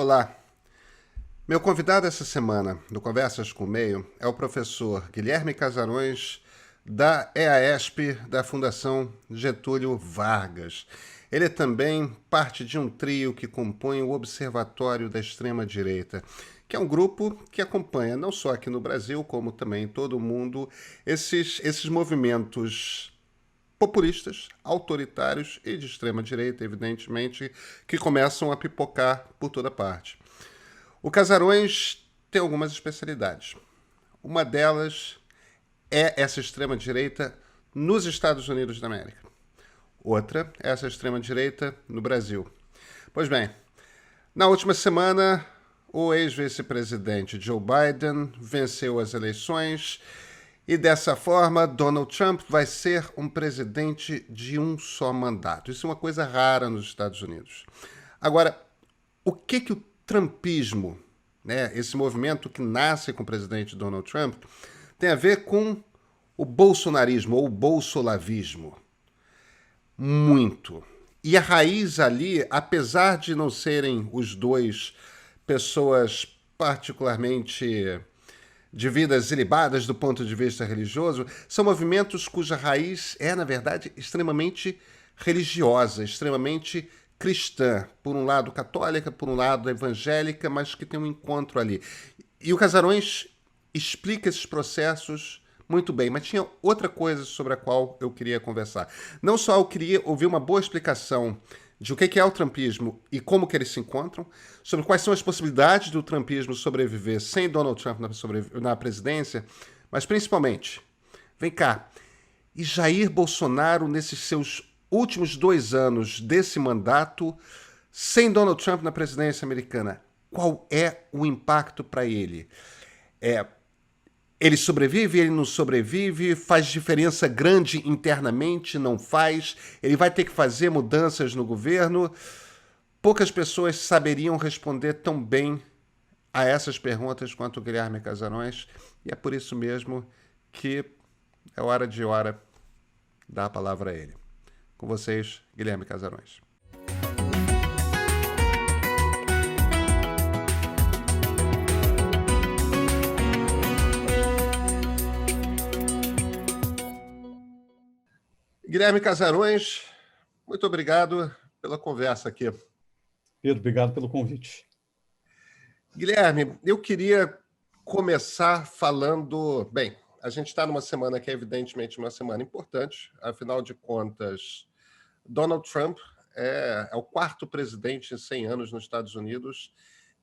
Olá, meu convidado essa semana no Conversas com o Meio é o professor Guilherme Casarões, da EASP, da Fundação Getúlio Vargas. Ele é também parte de um trio que compõe o Observatório da Extrema-Direita, que é um grupo que acompanha, não só aqui no Brasil, como também em todo o mundo, esses movimentos populistas, autoritários e de extrema-direita, evidentemente, que começam a pipocar por toda parte. O Casarões tem algumas especialidades. Uma delas é essa extrema-direita nos Estados Unidos da América. Outra é essa extrema-direita no Brasil. Pois bem, na última semana, o ex-vice-presidente Joe Biden venceu as eleições e, dessa forma, Donald Trump vai ser um presidente de um só mandato. Isso é uma coisa rara nos Estados Unidos. Agora, o que o trumpismo, né, esse movimento que nasce com o presidente Donald Trump, tem a ver com o bolsonarismo ou o bolsolavismo? Muito. E a raiz ali, apesar de não serem os dois pessoas particularmente de vidas ilibadas do ponto de vista religioso, são movimentos cuja raiz é, na verdade, extremamente religiosa, extremamente cristã. Por um lado católica, por um lado evangélica, mas que tem um encontro ali. E o Casarões explica esses processos muito bem, mas tinha outra coisa sobre a qual eu queria conversar. Não só eu queria ouvir uma boa explicação de o que é o trumpismo e como que eles se encontram, sobre quais são as possibilidades do trumpismo sobreviver sem Donald Trump na presidência, mas principalmente, vem cá, e Jair Bolsonaro nesses seus últimos 2 anos desse mandato, sem Donald Trump na presidência americana, qual é o impacto para ele? Ele sobrevive, ele não sobrevive, faz diferença grande internamente, não faz, ele vai ter que fazer mudanças no governo. Poucas pessoas saberiam responder tão bem a essas perguntas quanto o Guilherme Casarões, e é por isso mesmo que é hora dar a palavra a ele. Com vocês, Guilherme Casarões. Guilherme Casarões, muito obrigado pela conversa aqui. Pedro, obrigado pelo convite. Guilherme, eu queria começar falando... Bem, a gente está numa semana que é evidentemente uma semana importante, afinal de contas, Donald Trump é o 4º presidente em 100 anos nos Estados Unidos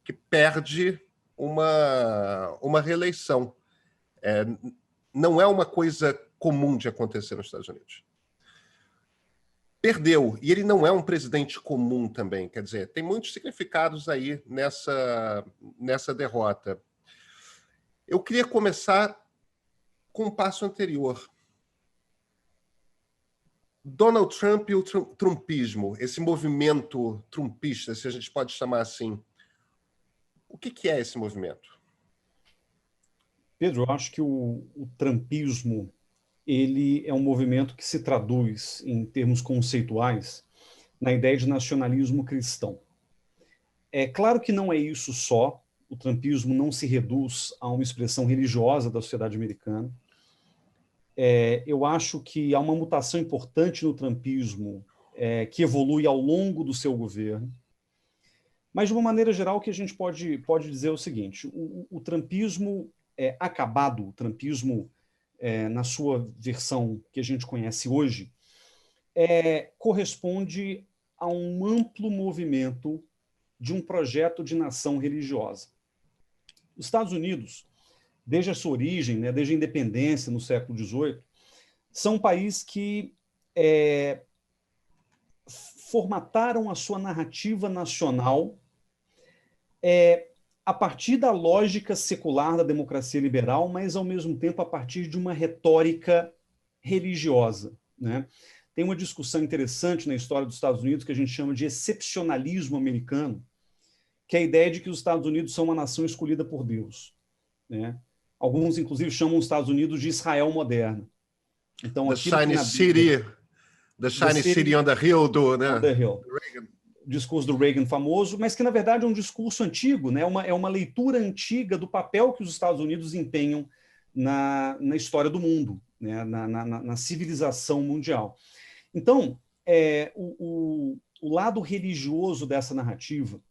que perde uma reeleição. Não é uma coisa comum de acontecer nos Estados Unidos. Perdeu, e ele não é um presidente comum também, quer dizer, tem muitos significados aí nessa derrota. Eu queria começar com um passo anterior. Donald Trump e o trumpismo, esse movimento trumpista, se a gente pode chamar assim, o que é esse movimento? Pedro, eu acho que o trumpismo ele é um movimento que se traduz, em termos conceituais, na ideia de nacionalismo cristão. É claro que não é isso só, o trumpismo não se reduz a uma expressão religiosa da sociedade americana. Eu acho que há uma mutação importante no trumpismo que evolui ao longo do seu governo. Mas, de uma maneira geral, o que a gente pode dizer é o seguinte, o trumpismo acabado, o trumpismo na sua versão que a gente conhece hoje, corresponde a um amplo movimento de um projeto de nação religiosa. Os Estados Unidos, desde a sua origem, né, desde a independência no século XVIII, são um país que formataram a sua narrativa nacional a partir da lógica secular da democracia liberal, mas, ao mesmo tempo, a partir de uma retórica religiosa, né? Tem uma discussão interessante na história dos Estados Unidos que a gente chama de excepcionalismo americano, que é a ideia de que os Estados Unidos são uma nação escolhida por Deus, né? Alguns, inclusive, chamam os Estados Unidos de Israel moderna. Então, The Shiny City on the Hill, né? On the Hill. discurso do Reagan famoso, mas que, na verdade, é um discurso antigo, né? É uma leitura antiga do papel que os Estados Unidos empenham na história do mundo, né? Na civilização mundial. Então, o lado religioso dessa narrativa,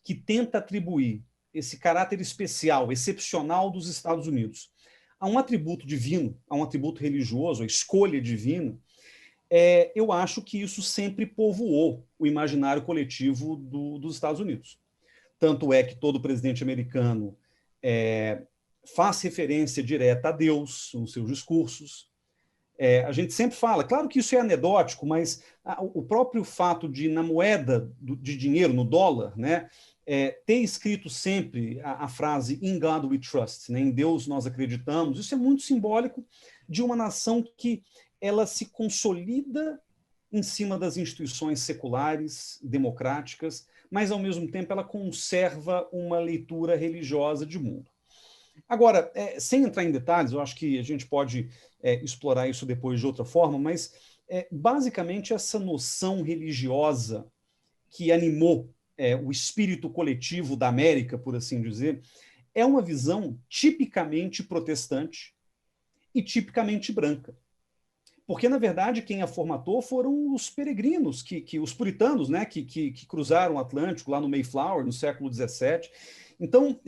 que tenta atribuir esse caráter especial, excepcional dos Estados Unidos a um atributo divino, a um atributo religioso, a escolha divina, eu acho que isso sempre povoou o imaginário coletivo dos Estados Unidos. Tanto é que todo presidente americano faz referência direta a Deus nos seus discursos. A gente sempre fala, claro que isso é anedótico, mas o próprio fato de, na moeda de dinheiro, no dólar, né, ter escrito sempre a frase "In God we trust", né, em Deus nós acreditamos, isso é muito simbólico de uma nação que ela se consolida em cima das instituições seculares, democráticas, mas, ao mesmo tempo, ela conserva uma leitura religiosa de mundo. Agora, sem entrar em detalhes, eu acho que a gente pode explorar isso depois de outra forma, mas, basicamente, essa noção religiosa que animou o espírito coletivo da América, por assim dizer, é uma visão tipicamente protestante e tipicamente branca. Porque, na verdade, quem a formatou foram os peregrinos, os puritanos, né, que cruzaram o Atlântico lá no Mayflower, no século XVII. Então,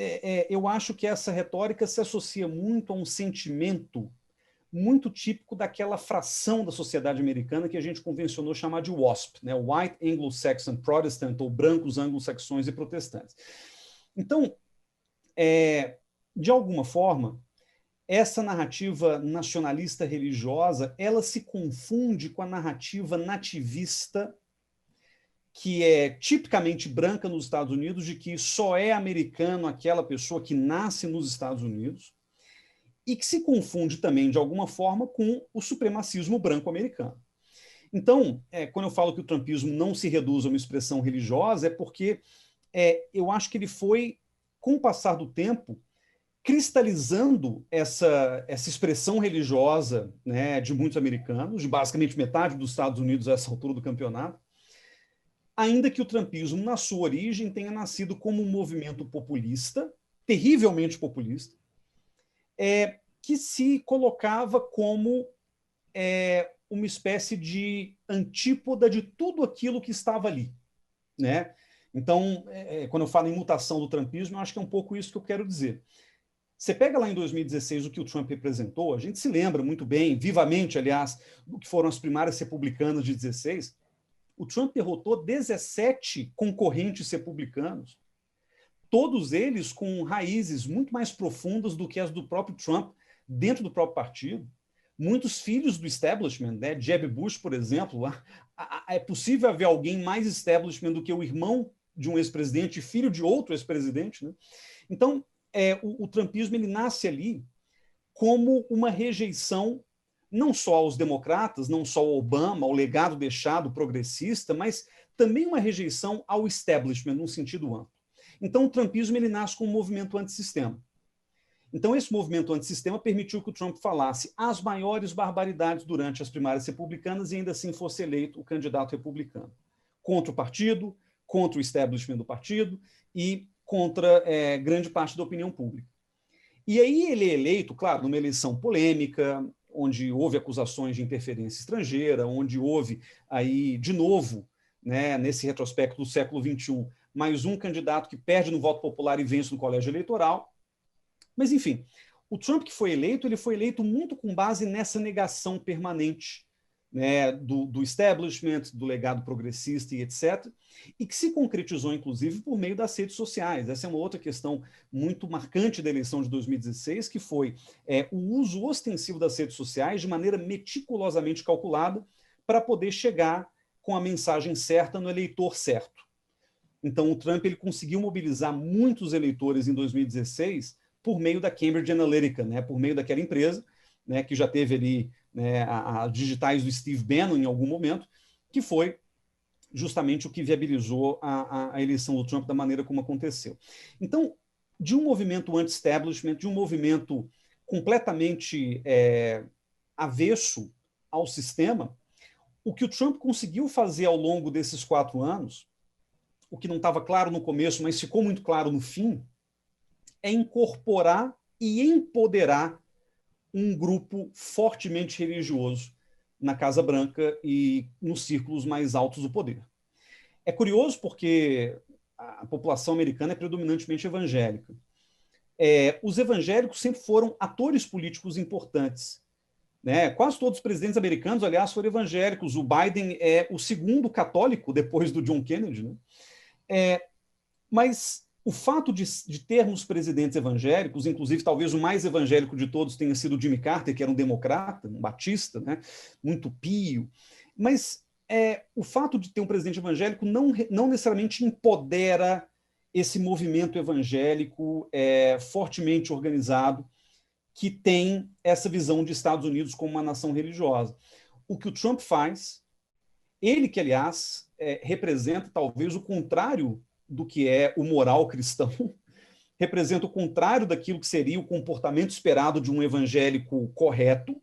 eu acho que essa retórica se associa muito a um sentimento muito típico daquela fração da sociedade americana que a gente convencionou chamar de WASP, né, White Anglo-Saxon Protestant, ou brancos anglo-saxões e protestantes. Então, de alguma forma, essa narrativa nacionalista religiosa, ela se confunde com a narrativa nativista, que é tipicamente branca nos Estados Unidos, de que só é americano aquela pessoa que nasce nos Estados Unidos, e que se confunde também, de alguma forma, com o supremacismo branco americano. Então, quando eu falo que o trumpismo não se reduz a uma expressão religiosa, é porque eu acho que ele foi, com o passar do tempo, cristalizando essa expressão religiosa, né, de muitos americanos, de basicamente metade dos Estados Unidos a essa altura do campeonato, ainda que o trumpismo, na sua origem, tenha nascido como um movimento populista, terrivelmente populista, que se colocava como uma espécie de antípoda de tudo aquilo que estava ali, né? Então, quando eu falo em mutação do trumpismo, eu acho que é um pouco isso que eu quero dizer. Você pega lá em 2016 o que o Trump representou, a gente se lembra muito bem, vivamente, aliás, do que foram as primárias republicanas de 16. O Trump derrotou 17 concorrentes republicanos, todos eles com raízes muito mais profundas do que as do próprio Trump dentro do próprio partido. Muitos filhos do establishment, né? Jeb Bush, por exemplo, é possível haver alguém mais establishment do que o irmão de um ex-presidente, filho de outro ex-presidente, né? Então, o trumpismo ele nasce ali como uma rejeição não só aos democratas, não só ao Obama, ao legado deixado progressista, mas também uma rejeição ao establishment, num sentido amplo. Então, o trumpismo ele nasce como um movimento antissistema. Então, esse movimento antissistema permitiu que o Trump falasse as maiores barbaridades durante as primárias republicanas e ainda assim fosse eleito o candidato republicano. Contra o partido, contra o establishment do partido e contra grande parte da opinião pública. E aí ele é eleito, claro, numa eleição polêmica, onde houve acusações de interferência estrangeira, onde houve aí, de novo, né, nesse retrospecto do século XXI, mais um candidato que perde no voto popular e vence no colégio eleitoral. Mas, enfim, o Trump que foi eleito, ele foi eleito muito com base nessa negação permanente, né, do establishment, do legado progressista e etc., e que se concretizou, inclusive, por meio das redes sociais. Essa é uma outra questão muito marcante da eleição de 2016, que foi o uso ostensivo das redes sociais de maneira meticulosamente calculada para poder chegar com a mensagem certa no eleitor certo. Então, o Trump ele conseguiu mobilizar muitos eleitores em 2016 por meio da Cambridge Analytica, né, por meio daquela empresa, né, que já teve ali, né, as digitais do Steve Bannon em algum momento, que foi justamente o que viabilizou a eleição do Trump da maneira como aconteceu. Então, de um movimento anti-establishment, de um movimento completamente avesso ao sistema, o que o Trump conseguiu fazer ao longo desses 4 anos o que não estava claro no começo, mas ficou muito claro no fim, é incorporar e empoderar um grupo fortemente religioso na Casa Branca e nos círculos mais altos do poder. É curioso porque a população americana é predominantemente evangélica. Os evangélicos sempre foram atores políticos importantes, né? Quase todos os presidentes americanos, aliás, foram evangélicos. O Biden é o segundo católico depois do John Kennedy, né? Mas o fato de termos presidentes evangélicos, inclusive talvez o mais evangélico de todos tenha sido Jimmy Carter, que era um democrata, um batista, né? Muito pio, mas o fato de ter um presidente evangélico não necessariamente empodera esse movimento evangélico fortemente organizado, que tem essa visão de Estados Unidos como uma nação religiosa. O que o Trump faz, ele que, aliás, representa talvez o contrário do que é o moral cristão, representa o contrário daquilo que seria o comportamento esperado de um evangélico correto.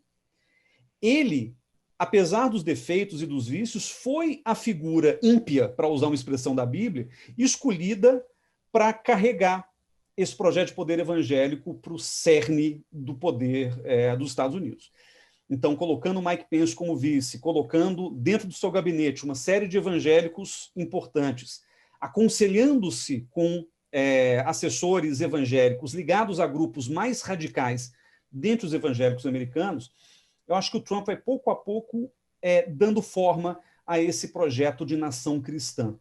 Ele, apesar dos defeitos e dos vícios, foi a figura ímpia, para usar uma expressão da Bíblia, escolhida para carregar esse projeto de poder evangélico para o cerne do poder dos Estados Unidos. Então, colocando Mike Pence como vice, colocando dentro do seu gabinete uma série de evangélicos importantes, aconselhando-se com assessores evangélicos ligados a grupos mais radicais dentre os evangélicos americanos, eu acho que o Trump vai pouco a pouco dando forma a esse projeto de nação cristã.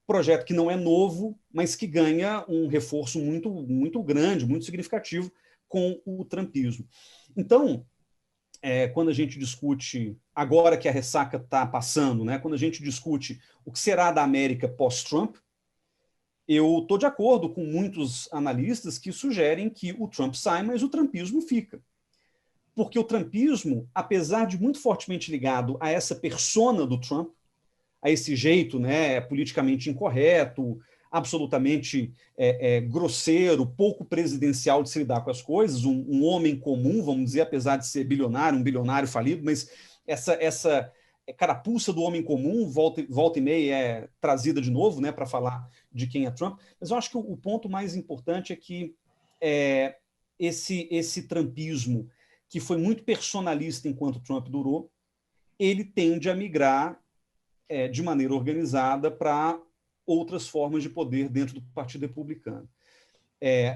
Projeto que não é novo, mas que ganha um reforço muito, muito grande, muito significativo com o trumpismo. Então, quando a gente discute, agora que a ressaca está passando, né, quando a gente discute o que será da América pós-Trump, eu estou de acordo com muitos analistas que sugerem que o Trump sai, mas o trumpismo fica. Porque o trumpismo, apesar de muito fortemente ligado a essa persona do Trump, a esse jeito, né, politicamente incorreto, absolutamente grosseiro, pouco presidencial de se lidar com as coisas, um homem comum, vamos dizer, apesar de ser bilionário, um bilionário falido, mas essa carapuça do homem comum, volta e meia é trazida de novo, né, para falar de quem é Trump. Mas eu acho que o ponto mais importante é que esse trumpismo, que foi muito personalista enquanto Trump durou, ele tende a migrar de maneira organizada para outras formas de poder dentro do Partido Republicano.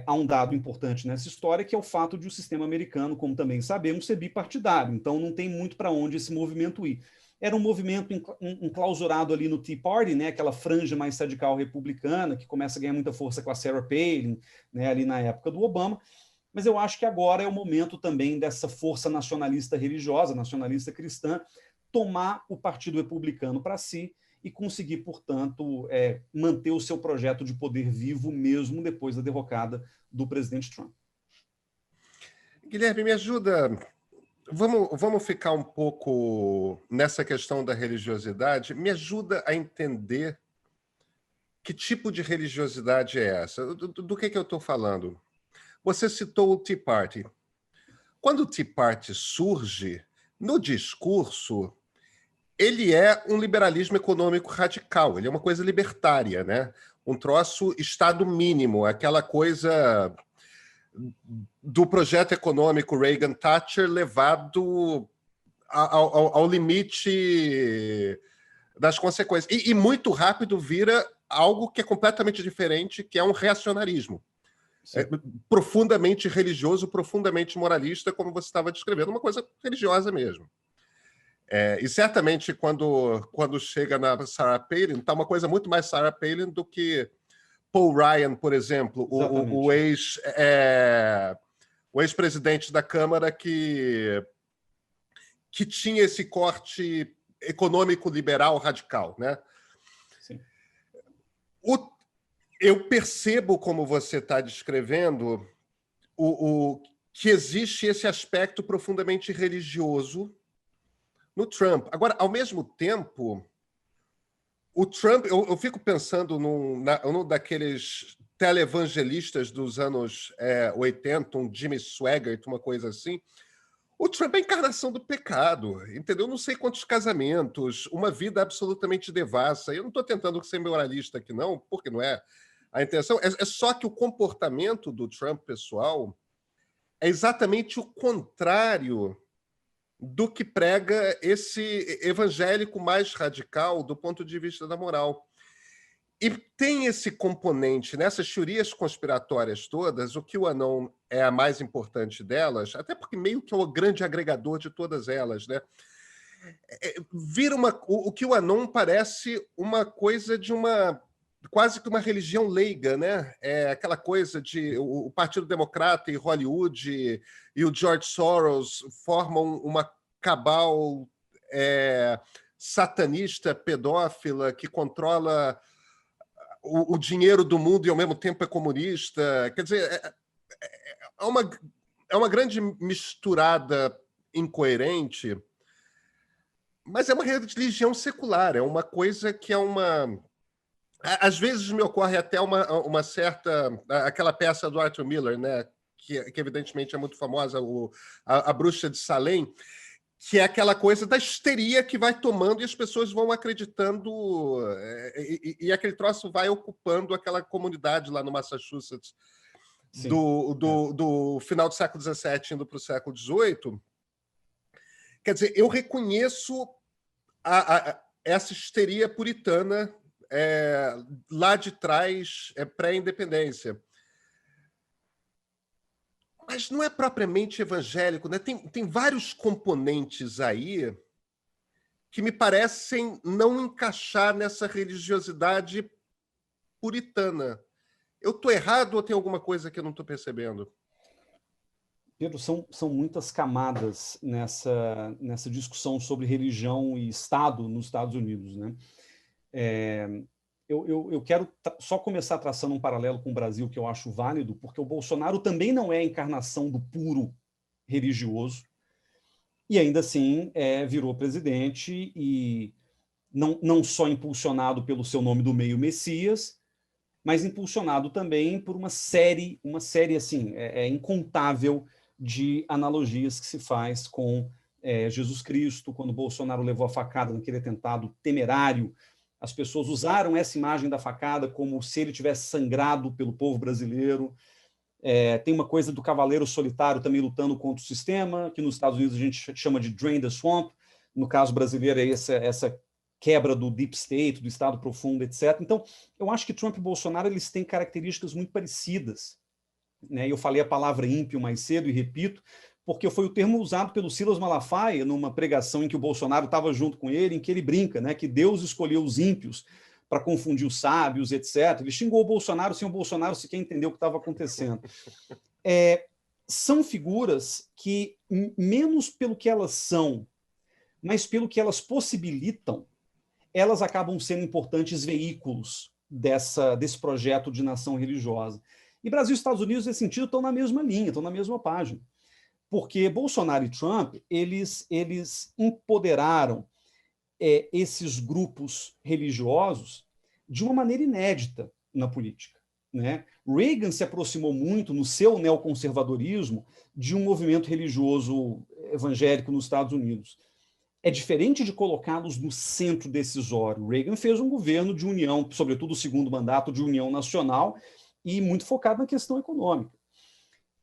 Há um dado importante nessa história, que é o fato de o sistema americano, como também sabemos, ser bipartidário. Então, não tem muito para onde esse movimento ir. Era um movimento enclausurado ali no Tea Party, né, aquela franja mais radical republicana, que começa a ganhar muita força com a Sarah Palin, né, ali na época do Obama. Mas eu acho que agora é o momento também dessa força nacionalista religiosa, nacionalista cristã, tomar o Partido Republicano para si e conseguir, portanto, manter o seu projeto de poder vivo mesmo depois da derrocada do presidente Trump. Guilherme, me ajuda. Vamos ficar um pouco nessa questão da religiosidade. Me ajuda a entender que tipo de religiosidade é essa. Do que eu estou falando? Você citou o Tea Party. Quando o Tea Party surge, no discurso, ele é um liberalismo econômico radical, ele é uma coisa libertária, né? Um troço Estado mínimo, aquela coisa do projeto econômico Reagan-Thatcher levado ao limite das consequências. E muito rápido vira algo que é completamente diferente, que é um reacionarismo. Profundamente religioso, profundamente moralista, como você estava descrevendo, uma coisa religiosa mesmo. E certamente, quando chega na Sarah Palin, está uma coisa muito mais Sarah Palin do que Paul Ryan, por exemplo, o ex-presidente da Câmara que tinha esse corte econômico liberal radical, né? Sim. Eu percebo, como você está descrevendo, que existe esse aspecto profundamente religioso no Trump. Agora, ao mesmo tempo, o Trump, eu fico pensando num daqueles televangelistas dos anos 80, um Jimmy Swaggart, uma coisa assim. O Trump é a encarnação do pecado, entendeu? Não sei quantos casamentos, uma vida absolutamente devassa. Eu não estou tentando ser moralista aqui, não, porque não é a intenção. É só que o comportamento do Trump pessoal é exatamente o contrário do que prega esse evangélico mais radical do ponto de vista da moral. E tem esse componente, nessas teorias conspiratórias todas, o QAnon é a mais importante delas, até porque meio que é o grande agregador de todas elas, né? Vira o QAnon parece uma coisa de uma quase que uma religião leiga, né? É aquela coisa de o Partido Democrata e Hollywood e o George Soros formam uma cabal satanista, pedófila, que controla o dinheiro do mundo e ao mesmo tempo é comunista. Quer dizer, é uma grande misturada incoerente, mas é uma religião secular, é uma coisa que é uma... Às vezes me ocorre até uma certa... Aquela peça do Arthur Miller, né? Que evidentemente é muito famosa, a Bruxa de Salem, que é aquela coisa da histeria que vai tomando e as pessoas vão acreditando, e aquele troço vai ocupando aquela comunidade lá no Massachusetts do final do século XVII indo para o século XVIII. Quer dizer, eu reconheço essa histeria puritana lá de trás, pré-independência. Mas não é propriamente evangélico, né? Tem vários componentes aí que me parecem não encaixar nessa religiosidade puritana. Eu estou errado ou tem alguma coisa que eu não estou percebendo? Pedro, são muitas camadas nessa discussão sobre religião e Estado nos Estados Unidos, né? Eu quero só começar traçando um paralelo com o Brasil que eu acho válido, porque o Bolsonaro também não é a encarnação do puro religioso, e ainda assim virou presidente, e não só impulsionado pelo seu nome do meio, Messias, mas impulsionado também por uma série assim, incontável de analogias que se faz com Jesus Cristo. Quando Bolsonaro levou a facada naquele atentado temerário, as pessoas usaram essa imagem da facada como se ele tivesse sangrado pelo povo brasileiro. Tem uma coisa do cavaleiro solitário também lutando contra o sistema, que nos Estados Unidos a gente chama de drain the swamp. No caso brasileiro é essa quebra do deep state, do estado profundo, etc. Então, eu acho que Trump e Bolsonaro eles têm características muito parecidas, né? Eu falei a palavra ímpio mais cedo e repito, porque foi o termo usado pelo Silas Malafaia numa pregação em que o Bolsonaro estava junto com ele, em que ele brinca, né, que Deus escolheu os ímpios para confundir os sábios, etc. Ele xingou o Bolsonaro sem o Bolsonaro sequer entender o que estava acontecendo. São figuras que, menos pelo que elas são, mas pelo que elas possibilitam, elas acabam sendo importantes veículos desse projeto de nação religiosa. E Brasil e Estados Unidos, nesse sentido, estão na mesma linha, estão na mesma página. Porque Bolsonaro e Trump, eles empoderaram esses grupos religiosos de uma maneira inédita na política, né? Reagan se aproximou muito, no seu neoconservadorismo, de um movimento religioso evangélico nos Estados Unidos. É diferente de colocá-los no centro decisório. Reagan fez um governo de união, sobretudo o segundo mandato de união nacional, e muito focado na questão econômica.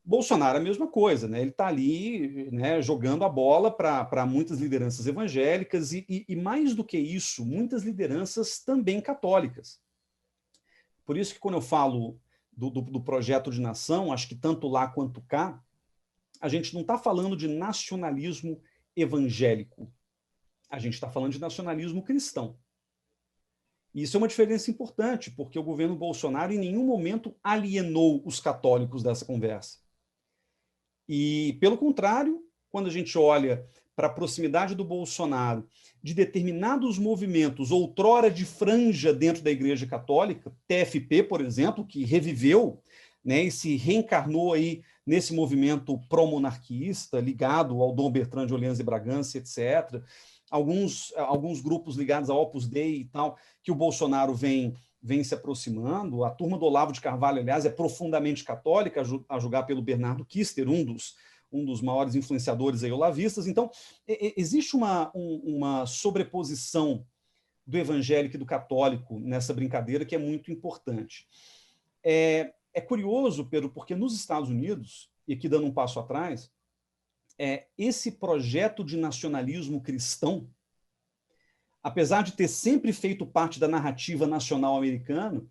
Bolsonaro é a mesma coisa, né? Ele está ali, né, jogando a bola para muitas lideranças evangélicas e, mais do que isso, muitas lideranças também católicas. Por isso que quando eu falo do projeto de nação, acho que tanto lá quanto cá, a gente não está falando de nacionalismo evangélico. A gente está falando de nacionalismo cristão. E isso é uma diferença importante, porque o governo Bolsonaro em nenhum momento alienou os católicos dessa conversa. E, pelo contrário, quando a gente olha para a proximidade do Bolsonaro de determinados movimentos, outrora de franja dentro da Igreja Católica, TFP, por exemplo, que reviveu, né, e se reencarnou aí nesse movimento pró-monarquista, ligado ao Dom Bertrand de Orleans e Bragança, etc., alguns grupos ligados ao Opus Dei e tal, que o Bolsonaro vem se aproximando. A turma do Olavo de Carvalho, aliás, é profundamente católica, a julgar pelo Bernardo Kister, um um dos maiores influenciadores aí olavistas. Então, existe uma sobreposição do evangélico e do católico nessa brincadeira que é muito importante. É curioso, Pedro, porque nos Estados Unidos, e aqui dando um passo atrás, esse projeto de nacionalismo cristão, apesar de ter sempre feito parte da narrativa nacional americana,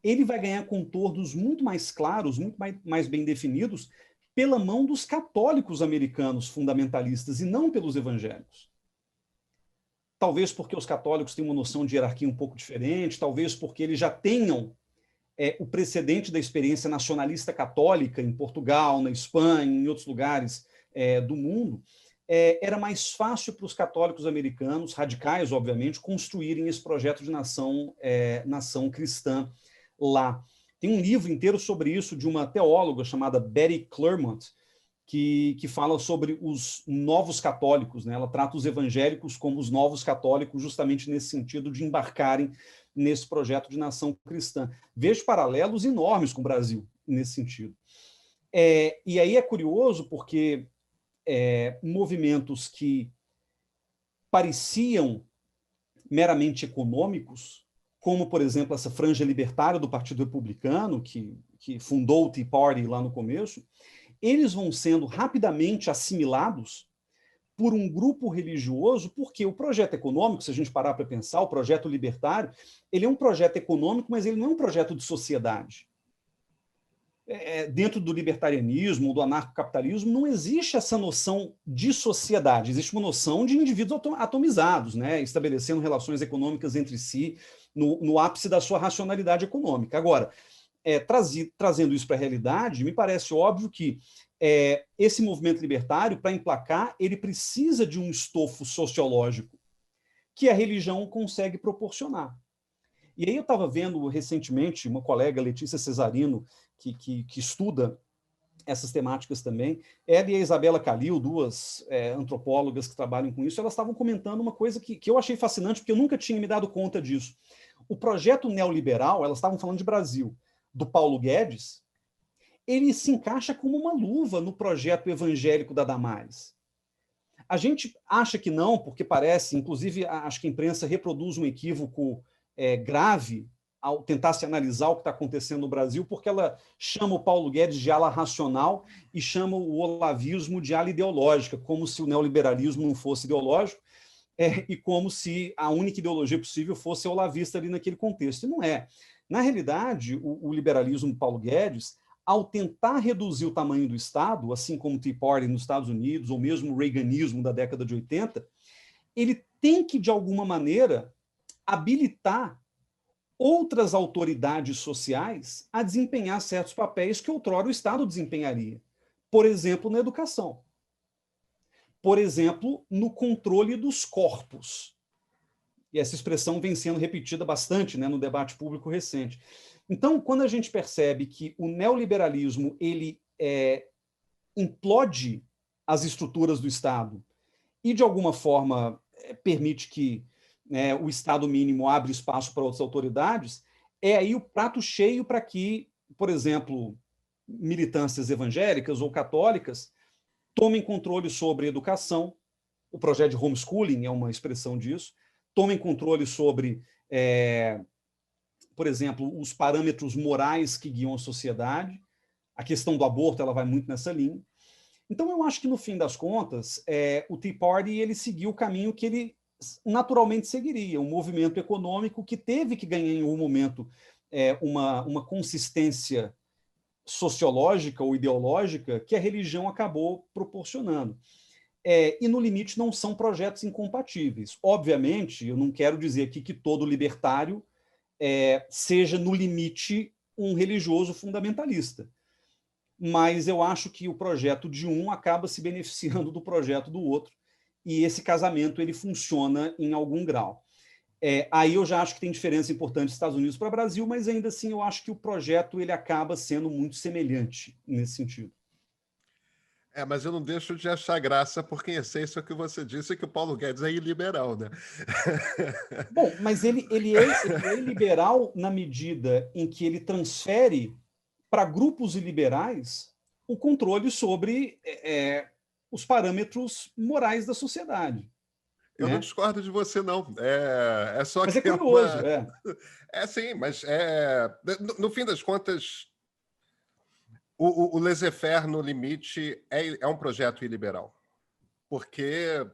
ele vai ganhar contornos muito mais claros, muito mais bem definidos, pela mão dos católicos americanos fundamentalistas e não pelos evangélicos. Talvez porque os católicos têm uma noção de hierarquia um pouco diferente, talvez porque eles já tenham o precedente da experiência nacionalista católica em Portugal, na Espanha, em outros lugares do mundo. Era mais fácil para os católicos americanos, radicais, obviamente, construírem esse projeto de nação cristã lá. Tem um livro inteiro sobre isso de uma teóloga chamada Betty Clermont, que fala sobre os novos católicos, né? Ela trata os evangélicos como os novos católicos, justamente nesse sentido de embarcarem nesse projeto de nação cristã. Vejo paralelos enormes com o Brasil, nesse sentido. E aí é curioso porque movimentos que pareciam meramente econômicos, como, por exemplo, essa franja libertária do Partido Republicano, que fundou o Tea Party lá no começo, eles vão sendo rapidamente assimilados por um grupo religioso, porque o projeto econômico, se a gente parar para pensar, o projeto libertário, ele é um projeto econômico, mas ele não é um projeto de sociedade. Dentro do libertarianismo, do anarcocapitalismo, não existe essa noção de sociedade, existe uma noção de indivíduos atomizados, né, estabelecendo relações econômicas entre si no ápice da sua racionalidade econômica. Agora, trazendo isso para a realidade, me parece óbvio que esse movimento libertário, para emplacar, ele precisa de um estofo sociológico que a religião consegue proporcionar. E aí eu estava vendo recentemente uma colega, Letícia Cesarino, que estuda essas temáticas também, ela e a Isabela Calil, duas antropólogas que trabalham com isso, elas estavam comentando uma coisa que eu achei fascinante, porque eu nunca tinha me dado conta disso. O projeto neoliberal, elas estavam falando de Brasil, do Paulo Guedes, ele se encaixa como uma luva no projeto evangélico da Damares. A gente acha que não, porque parece, inclusive, acho que a imprensa reproduz um equívoco grave ao tentar se analisar o que está acontecendo no Brasil, porque ela chama o Paulo Guedes de ala racional e chama o olavismo de ala ideológica, como se o neoliberalismo não fosse ideológico, e como se a única ideologia possível fosse olavista ali naquele contexto. E não é. Na realidade, o liberalismo do Paulo Guedes, ao tentar reduzir o tamanho do Estado, assim como o Tea Party nos Estados Unidos, ou mesmo o reaganismo da década de 80, ele tem que, de alguma maneira, habilitar outras autoridades sociais a desempenhar certos papéis que outrora o Estado desempenharia. Por exemplo, na educação. Por exemplo, no controle dos corpos. E essa expressão vem sendo repetida bastante, né, no debate público recente. Então, quando a gente percebe que o neoliberalismo ele implode as estruturas do Estado e, de alguma forma, permite que o Estado mínimo abre espaço para outras autoridades, é aí o prato cheio para que, por exemplo, militâncias evangélicas ou católicas tomem controle sobre a educação. O projeto de homeschooling é uma expressão disso. Tomem controle sobre, por exemplo, os parâmetros morais que guiam a sociedade. A questão do aborto ela vai muito nessa linha. Então, eu acho que, no fim das contas, o Tea Party ele seguiu o caminho que ele naturalmente seguiria, um movimento econômico que teve que ganhar, em algum momento, uma consistência sociológica ou ideológica que a religião acabou proporcionando. E, no limite, não são projetos incompatíveis. Obviamente, eu não quero dizer aqui que todo libertário seja, no limite, um religioso fundamentalista. Mas eu acho que o projeto de um acaba se beneficiando do projeto do outro, e esse casamento ele funciona em algum grau. Aí eu já acho que tem diferença importante dos Estados Unidos para o Brasil, mas ainda assim eu acho que o projeto ele acaba sendo muito semelhante nesse sentido. Mas eu não deixo de achar graça, porque em essência o que você disse é que o Paulo Guedes é iliberal, né? Bom, mas ele é liberal na medida em que ele transfere para grupos iliberais o controle sobre os parâmetros morais da sociedade. Eu não Né? discordo de você, não. É só Mas é que é curioso, uma. É sim, mas no fim das contas, o laissez-faire no limite é um projeto iliberal. Porque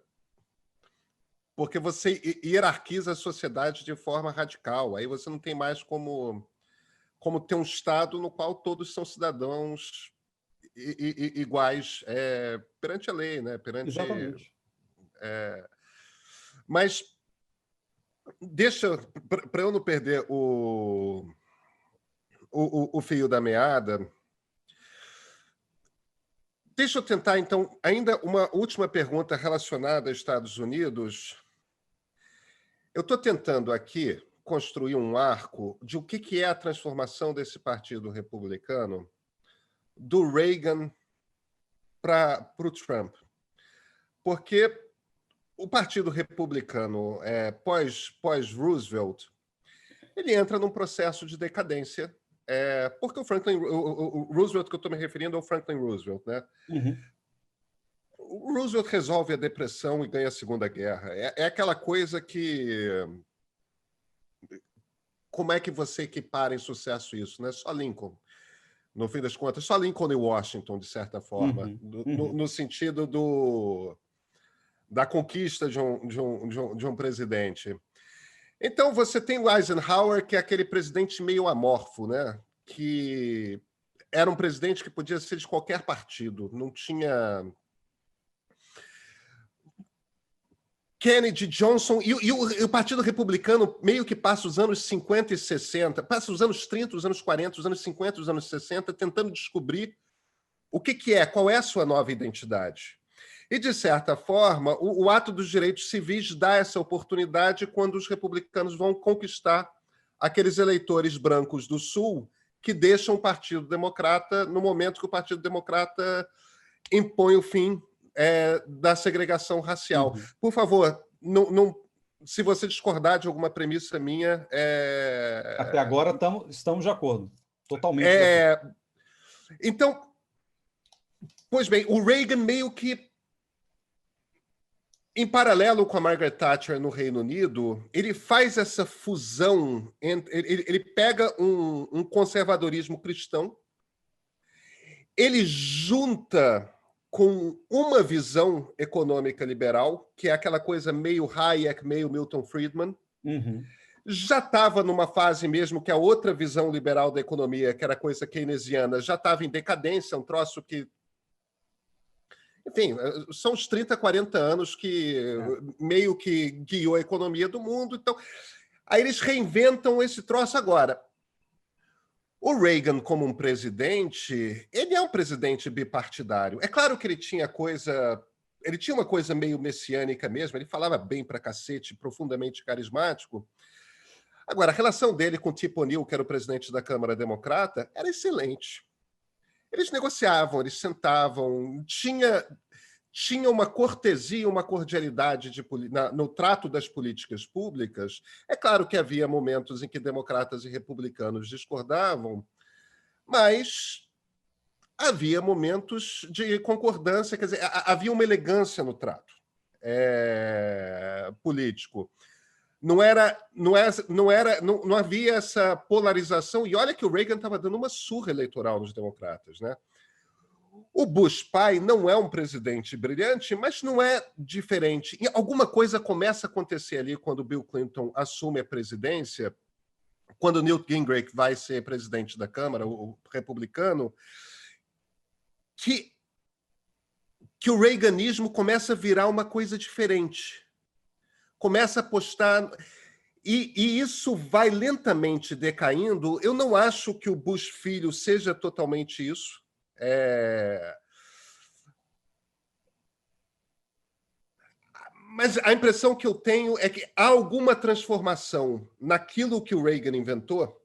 você hierarquiza a sociedade de forma radical. Aí você não tem mais como ter um Estado no qual todos são cidadãos iguais perante a lei, né? Exatamente. Mas deixa, para eu não perder o fio da meada, deixa eu tentar, então, ainda uma última pergunta relacionada aos Estados Unidos. Eu estou tentando aqui construir um arco de o que é a transformação desse partido republicano do Reagan para o Trump. Porque o Partido Republicano, pós-Roosevelt, ele entra num processo de decadência, porque o Roosevelt que eu estou me referindo é o Franklin Roosevelt, né? Uhum. O Roosevelt resolve a depressão e ganha a Segunda Guerra. É aquela coisa que... Como é que você equipara em sucesso isso, né? Só Lincoln. No fim das contas, só Lincoln e Washington, de certa forma, Uhum. Uhum. no sentido da conquista de um presidente. Então, você tem o Eisenhower, que é aquele presidente meio amorfo, né? Que era um presidente que podia ser de qualquer partido, não tinha... Kennedy, Johnson, e o Partido Republicano meio que passa os anos 50 e 60, passa os anos 30, os anos 40, os anos 50, os anos 60, tentando descobrir o que é, qual é a sua nova identidade. E, de certa forma, o ato dos direitos civis dá essa oportunidade quando os republicanos vão conquistar aqueles eleitores brancos do Sul que deixam o Partido Democrata no momento que o Partido Democrata impõe o fim da segregação racial. Uhum. Por favor, se você discordar de alguma premissa minha... Até agora estamos de acordo. Totalmente de acordo. Então, pois bem, o Reagan meio que, em paralelo com a Margaret Thatcher no Reino Unido, ele faz essa fusão, ele pega um conservadorismo cristão, ele junta com uma visão econômica liberal, que é aquela coisa meio Hayek, meio Milton Friedman. Uhum. Já estava numa fase mesmo que a outra visão liberal da economia, que era a coisa keynesiana, já estava em decadência, um troço que... Enfim, são os 30, 40 anos que meio que guiou a economia do mundo. Então, aí eles reinventam esse troço agora. O Reagan, como um presidente, ele é um presidente bipartidário. É claro que ele tinha uma coisa meio messiânica mesmo, ele falava bem pra cacete, profundamente carismático. Agora, a relação dele com Tip O'Neill, que era o presidente da Câmara Democrata, era excelente. Eles negociavam, eles sentavam, tinha uma cortesia, uma cordialidade no trato das políticas públicas. É claro que havia momentos em que democratas e republicanos discordavam, mas havia momentos de concordância, quer dizer, havia uma elegância no trato político. Não havia essa polarização. E olha que o Reagan estava dando uma surra eleitoral nos democratas, né? O Bush pai não é um presidente brilhante, mas não é diferente. E alguma coisa começa a acontecer ali quando Bill Clinton assume a presidência, quando Newt Gingrich vai ser presidente da Câmara, o republicano, que o reaganismo começa a virar uma coisa diferente. Começa a apostar... E isso vai lentamente decaindo. Eu não acho que o Bush filho seja totalmente isso. Mas a impressão que eu tenho é que há alguma transformação naquilo que o Reagan inventou,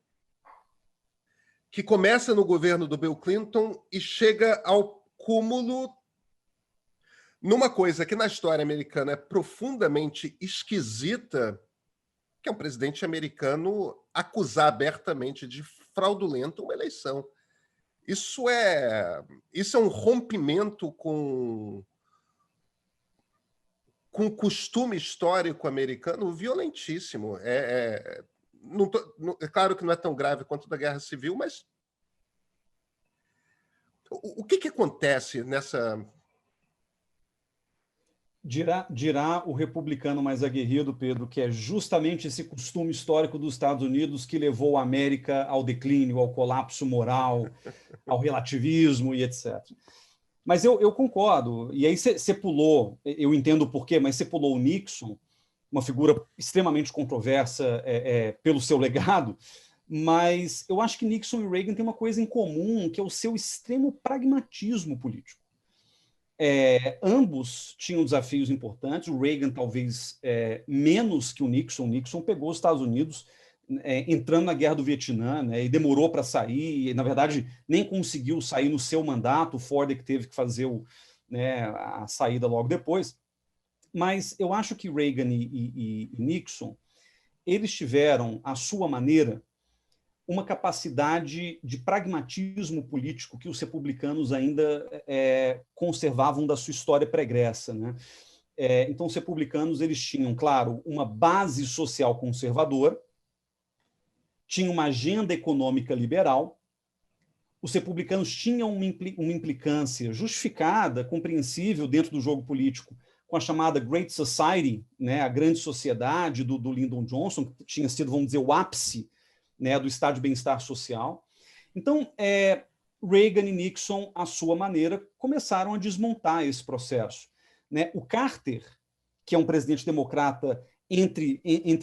que começa no governo do Bill Clinton e chega ao cúmulo numa coisa que na história americana é profundamente esquisita, que é um presidente americano acusar abertamente de fraudulenta uma eleição. isso é um rompimento com o costume histórico americano violentíssimo. É claro que não é tão grave quanto da Guerra Civil, mas o que acontece nessa... Dirá o republicano mais aguerrido, Pedro, que é justamente esse costume histórico dos Estados Unidos que levou a América ao declínio, ao colapso moral, ao relativismo e etc. Mas eu concordo. E aí você pulou, eu entendo o porquê, mas você pulou o Nixon, uma figura extremamente controversa pelo seu legado, mas eu acho que Nixon e Reagan têm uma coisa em comum, que é o seu extremo pragmatismo político. Ambos tinham desafios importantes, o Reagan talvez menos que o Nixon. O Nixon pegou os Estados Unidos entrando na Guerra do Vietnã, né, e demorou para sair, e, na verdade, nem conseguiu sair no seu mandato, o Ford que teve que fazer a saída logo depois. Mas eu acho que Reagan e Nixon, eles tiveram, à sua maneira, uma capacidade de pragmatismo político que os republicanos ainda conservavam da sua história pregressa, né? Então, os republicanos eles tinham, claro, uma base social conservadora, tinham uma agenda econômica liberal, os republicanos tinham uma implicância justificada, compreensível dentro do jogo político, com a chamada Great Society, né, a grande sociedade do Lyndon Johnson, que tinha sido, vamos dizer, o ápice, né, do estado de bem-estar social. Então, Reagan e Nixon, à sua maneira, começaram a desmontar esse processo, né? O Carter, que é um presidente democrata entre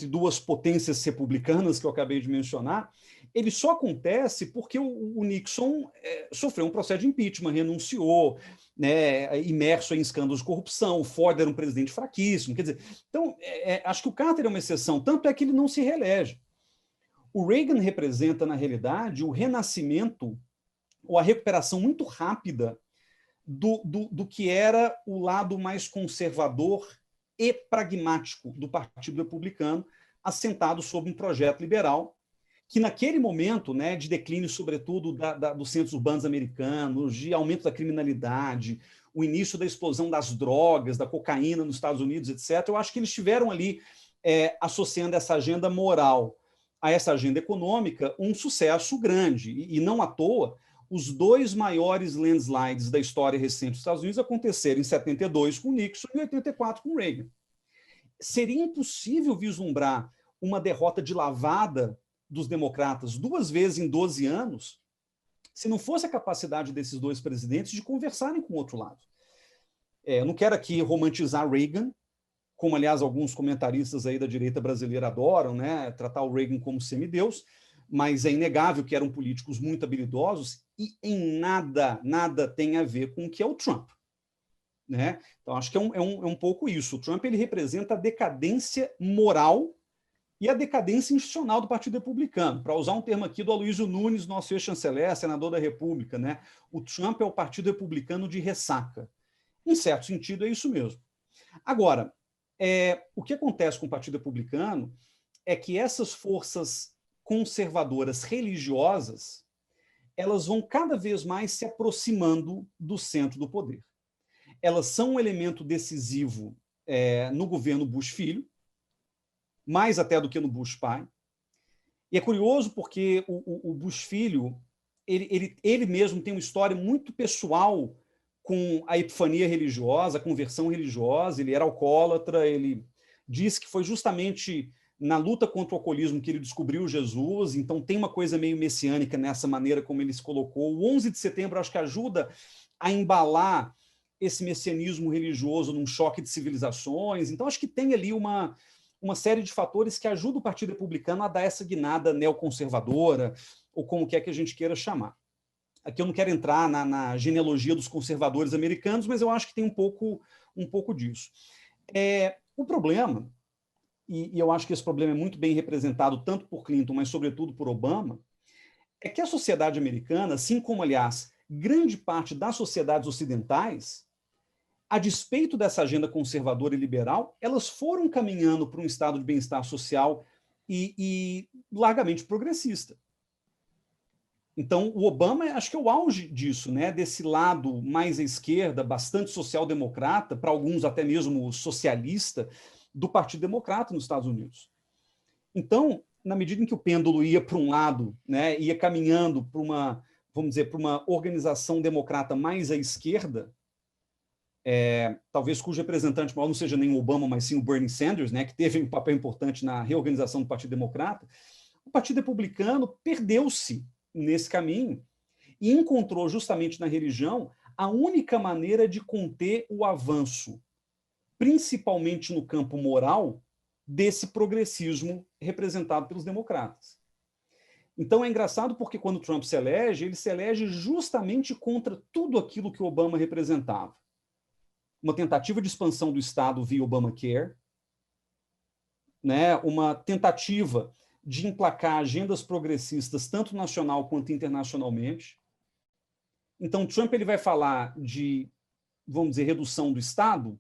duas potências republicanas que eu acabei de mencionar, ele só acontece porque o Nixon sofreu um processo de impeachment, renunciou, né, imerso em escândalos de corrupção, o Ford era um presidente fraquíssimo. Quer dizer, então, acho que o Carter é uma exceção, tanto é que ele não se reelege. O Reagan representa, na realidade, o renascimento ou a recuperação muito rápida do que era o lado mais conservador e pragmático do Partido Republicano, assentado sobre um projeto liberal, que naquele momento, né, de declínio, sobretudo, dos centros urbanos americanos, de aumento da criminalidade, o início da explosão das drogas, da cocaína nos Estados Unidos, etc., eu acho que eles estiveram ali associando essa agenda moral a essa agenda econômica um sucesso grande. E não à toa, os dois maiores landslides da história recente dos Estados Unidos aconteceram em 72 com Nixon e em 84 com Reagan. Seria impossível vislumbrar uma derrota de lavada dos democratas 2 vezes em 12 anos se não fosse a capacidade desses dois presidentes de conversarem com o outro lado. Eu não quero aqui romantizar Reagan, como, aliás, alguns comentaristas aí da direita brasileira adoram, né, tratar o Reagan como semideus, mas é inegável que eram políticos muito habilidosos e em nada tem a ver com o que é o Trump. Né? Então, acho que é um pouco isso. O Trump ele representa a decadência moral e a decadência institucional do Partido Republicano. Para usar um termo aqui do Aloysio Nunes, nosso ex-chanceler, senador da República, né? O Trump é o Partido Republicano de ressaca. Em certo sentido, é isso mesmo. Agora, o que acontece com o Partido Republicano é que essas forças conservadoras religiosas elas vão cada vez mais se aproximando do centro do poder. Elas são um elemento decisivo no governo Bush filho, mais até do que no Bush pai. E é curioso porque o Bush filho ele mesmo tem uma história muito pessoal com a epifania religiosa, a conversão religiosa. Ele era alcoólatra, ele disse que foi justamente na luta contra o alcoolismo que ele descobriu Jesus, então tem uma coisa meio messiânica nessa maneira como ele se colocou. O 11 de setembro acho que ajuda a embalar esse messianismo religioso num choque de civilizações, então acho que tem ali uma série de fatores que ajudam o Partido Republicano a dar essa guinada neoconservadora, ou como quer que a gente queira chamar. Aqui eu não quero entrar na genealogia dos conservadores americanos, mas eu acho que tem um pouco disso. O problema, e eu acho que esse problema é muito bem representado tanto por Clinton, mas sobretudo por Obama, é que a sociedade americana, assim como, aliás, grande parte das sociedades ocidentais, a despeito dessa agenda conservadora e liberal, elas foram caminhando para um estado de bem-estar social e largamente progressista. Então, o Obama, acho que é o auge disso, né? Desse lado mais à esquerda, bastante social-democrata, para alguns até mesmo socialista, do Partido Democrata nos Estados Unidos. Então, na medida em que o pêndulo ia para um lado, né, ia caminhando para uma, vamos dizer, para uma organização democrata mais à esquerda, talvez cujo representante maior não seja nem o Obama, mas sim o Bernie Sanders, né, que teve um papel importante na reorganização do Partido Democrata, o Partido Republicano perdeu-se nesse caminho e encontrou justamente na religião a única maneira de conter o avanço, principalmente no campo moral, desse progressismo representado pelos democratas. Então é engraçado porque quando Trump se elege, ele se elege justamente contra tudo aquilo que o Obama representava. Uma tentativa de expansão do Estado via Obamacare, né? Uma tentativa de emplacar agendas progressistas, tanto nacional quanto internacionalmente. Então, Trump ele vai falar de, vamos dizer, redução do Estado,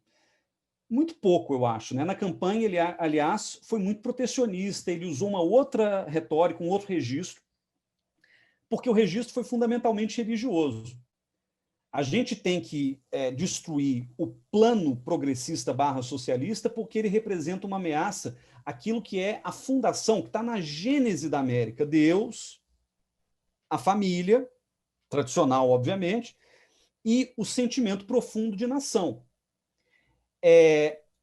muito pouco, eu acho. Né? Na campanha, ele, aliás, foi muito protecionista, ele usou uma outra retórica, um outro registro, porque o registro foi fundamentalmente religioso. A gente tem que destruir o plano progressista / socialista porque ele representa uma ameaça àquilo que é a fundação, que está na gênese da América. Deus, a família, tradicional, obviamente, e o sentimento profundo de nação.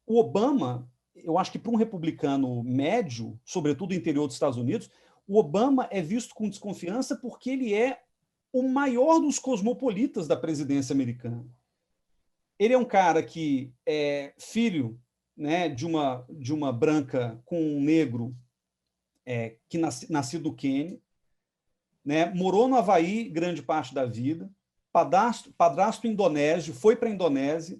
O Obama, eu acho que para um republicano médio, sobretudo no interior dos Estados Unidos, o Obama é visto com desconfiança porque ele é o maior dos cosmopolitas da presidência americana. Ele é um cara que é filho, né, de uma branca com um negro que nascido no Quênia, né, morou no Havaí grande parte da vida, padrasto indonésio, foi para a Indonésia,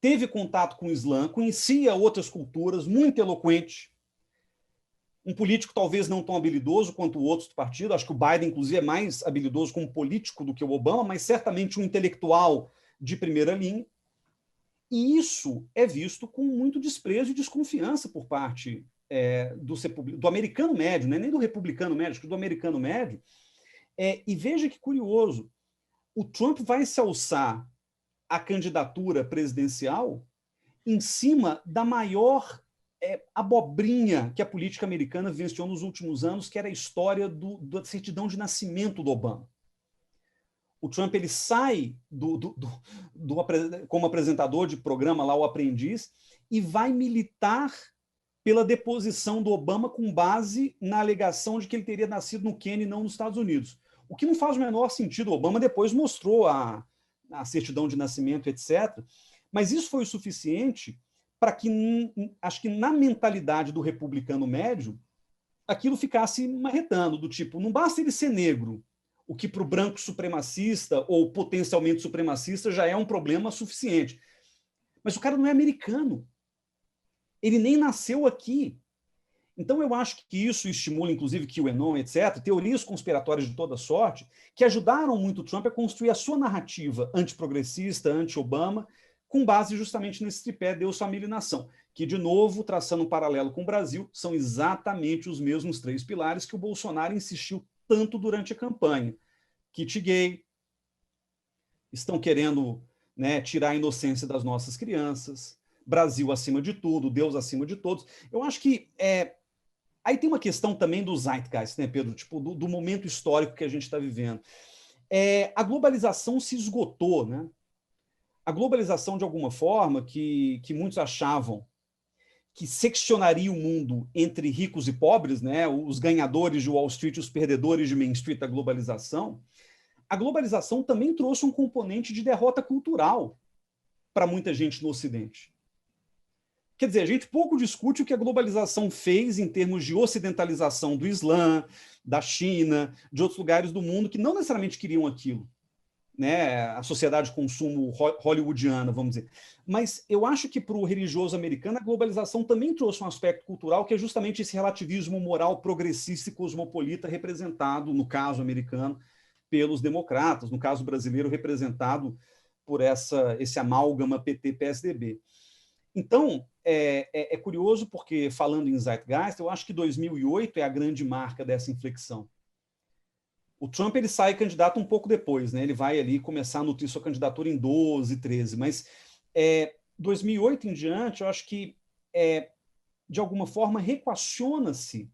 teve contato com o Islã, conhecia outras culturas, muito eloquente, um político talvez não tão habilidoso quanto outros do partido, acho que o Biden, inclusive, é mais habilidoso como político do que o Obama, mas certamente um intelectual de primeira linha. E isso é visto com muito desprezo e desconfiança por parte do americano médio, né? Nem do republicano médio, acho que do americano médio. E veja que curioso, o Trump vai se alçar à candidatura presidencial em cima da maior abobrinha que a política americana vivenciou nos últimos anos, que era a história da certidão de nascimento do Obama. O Trump ele sai como apresentador de programa lá, O Aprendiz, e vai militar pela deposição do Obama com base na alegação de que ele teria nascido no Quênia e não nos Estados Unidos. O que não faz o menor sentido. O Obama depois mostrou a certidão de nascimento, etc. Mas isso foi o suficiente para que, acho que na mentalidade do republicano médio, aquilo ficasse marretando, do tipo, não basta ele ser negro, o que para o branco supremacista ou potencialmente supremacista já é um problema suficiente. Mas o cara não é americano. Ele nem nasceu aqui. Então, eu acho que isso estimula, inclusive, QAnon, etc., teorias conspiratórias de toda sorte, que ajudaram muito o Trump a construir a sua narrativa antiprogressista, anti-Obama, com base justamente nesse tripé Deus, família e nação, que, de novo, traçando um paralelo com o Brasil, são exatamente os mesmos 3 pilares que o Bolsonaro insistiu tanto durante a campanha. Kit gay, estão querendo, né, tirar a inocência das nossas crianças, Brasil acima de tudo, Deus acima de todos. Eu acho que aí tem uma questão também do zeitgeist, né, Pedro? Tipo, do momento histórico que a gente está vivendo. A globalização se esgotou, né? A globalização, de alguma forma, que muitos achavam que seccionaria o mundo entre ricos e pobres, né? Os ganhadores de Wall Street e os perdedores de Main Street da globalização, a globalização também trouxe um componente de derrota cultural para muita gente no Ocidente. Quer dizer, a gente pouco discute o que a globalização fez em termos de ocidentalização do Islã, da China, de outros lugares do mundo que não necessariamente queriam aquilo, né? A sociedade de consumo hollywoodiana, vamos dizer. Mas eu acho que para o religioso americano a globalização também trouxe um aspecto cultural que é justamente esse relativismo moral progressista e cosmopolita representado, no caso americano, pelos democratas, no caso brasileiro representado por esse amálgama PT-PSDB. Então, é curioso porque, falando em zeitgeist, eu acho que 2008 é a grande marca dessa inflexão. O Trump ele sai candidato um pouco depois, né? Ele vai ali começar a nutrir sua candidatura em 12, 13, mas 2008 em diante, eu acho que de alguma forma reequaciona-se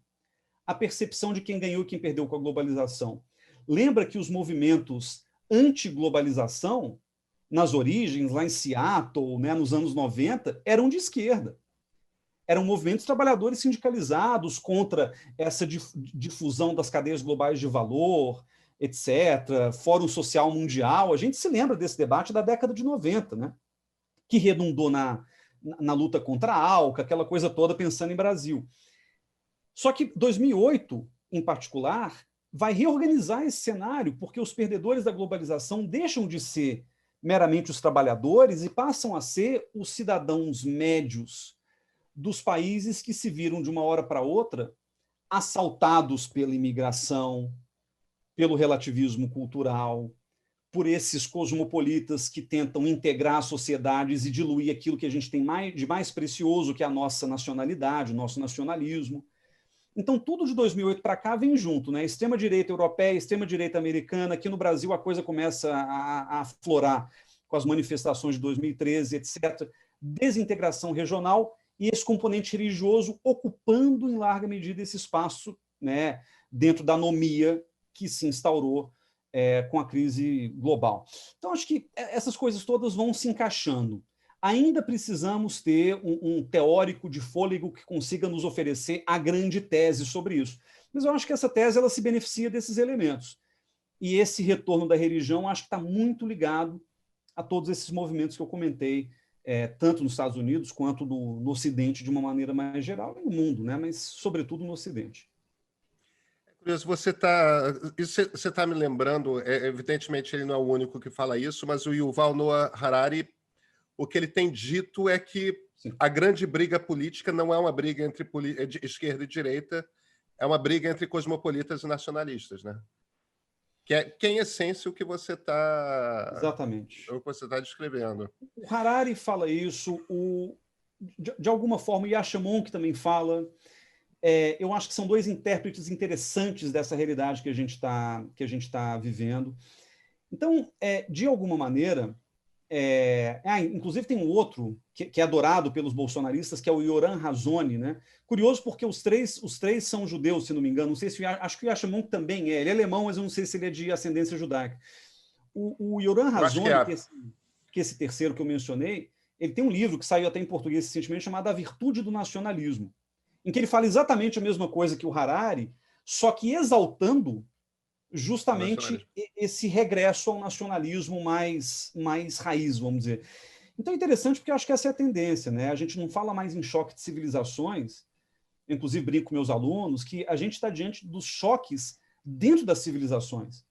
a percepção de quem ganhou e quem perdeu com a globalização. Lembra que os movimentos anti-globalização, nas origens, lá em Seattle, né, nos anos 90, eram de esquerda. Eram movimentos trabalhadores sindicalizados contra essa difusão das cadeias globais de valor, etc., Fórum Social Mundial. A gente se lembra desse debate da década de 90, né? Que redundou na luta contra a ALCA, aquela coisa toda pensando em Brasil. Só que 2008, em particular, vai reorganizar esse cenário, porque os perdedores da globalização deixam de ser meramente os trabalhadores e passam a ser os cidadãos médios dos países que se viram de uma hora para outra assaltados pela imigração, pelo relativismo cultural, por esses cosmopolitas que tentam integrar sociedades e diluir aquilo que a gente tem de mais precioso, que é a nossa nacionalidade, o nosso nacionalismo. Então, tudo de 2008 para cá vem junto, né? Extrema-direita europeia, extrema-direita americana. Aqui no Brasil a coisa começa a aflorar com as manifestações de 2013, etc. Desintegração regional e esse componente religioso ocupando em larga medida esse espaço, né, dentro da anomia que se instaurou com a crise global. Então, acho que essas coisas todas vão se encaixando. Ainda precisamos ter um teórico de fôlego que consiga nos oferecer a grande tese sobre isso. Mas eu acho que essa tese ela se beneficia desses elementos. E esse retorno da religião acho que está muito ligado a todos esses movimentos que eu comentei, tanto nos Estados Unidos quanto no Ocidente, de uma maneira mais geral, e no mundo, né? Mas sobretudo no Ocidente. Você está me lembrando, evidentemente ele não é o único que fala isso, mas o Yuval Noah Harari, o que ele tem dito é que Sim. a grande briga política não é uma briga entre esquerda e direita, é uma briga entre cosmopolitas e nacionalistas, né? Que é em essência o que você está Exatamente. descrevendo. O Harari fala isso, de alguma forma o Yasha Monk também fala. Eu acho que são dois intérpretes interessantes dessa realidade que a gente tá vivendo. Então, de alguma maneira, inclusive tem um outro que é adorado pelos bolsonaristas, que é o Yoram Razoni, né? Curioso porque os três são judeus, se não me engano. Não sei se acho que o Yasha Monk também é. Ele é alemão, mas eu não sei se ele é de ascendência judaica. O Yoram Razoni, que esse terceiro que eu mencionei, ele tem um livro que saiu até em português recentemente chamado A Virtude do Nacionalismo, em que ele fala exatamente a mesma coisa que o Harari, só que exaltando justamente esse regresso ao nacionalismo mais raiz, vamos dizer. Então é interessante porque eu acho que essa é a tendência, né? A gente não fala mais em choque de civilizações, inclusive brinco com meus alunos, que a gente está diante dos choques dentro das civilizações.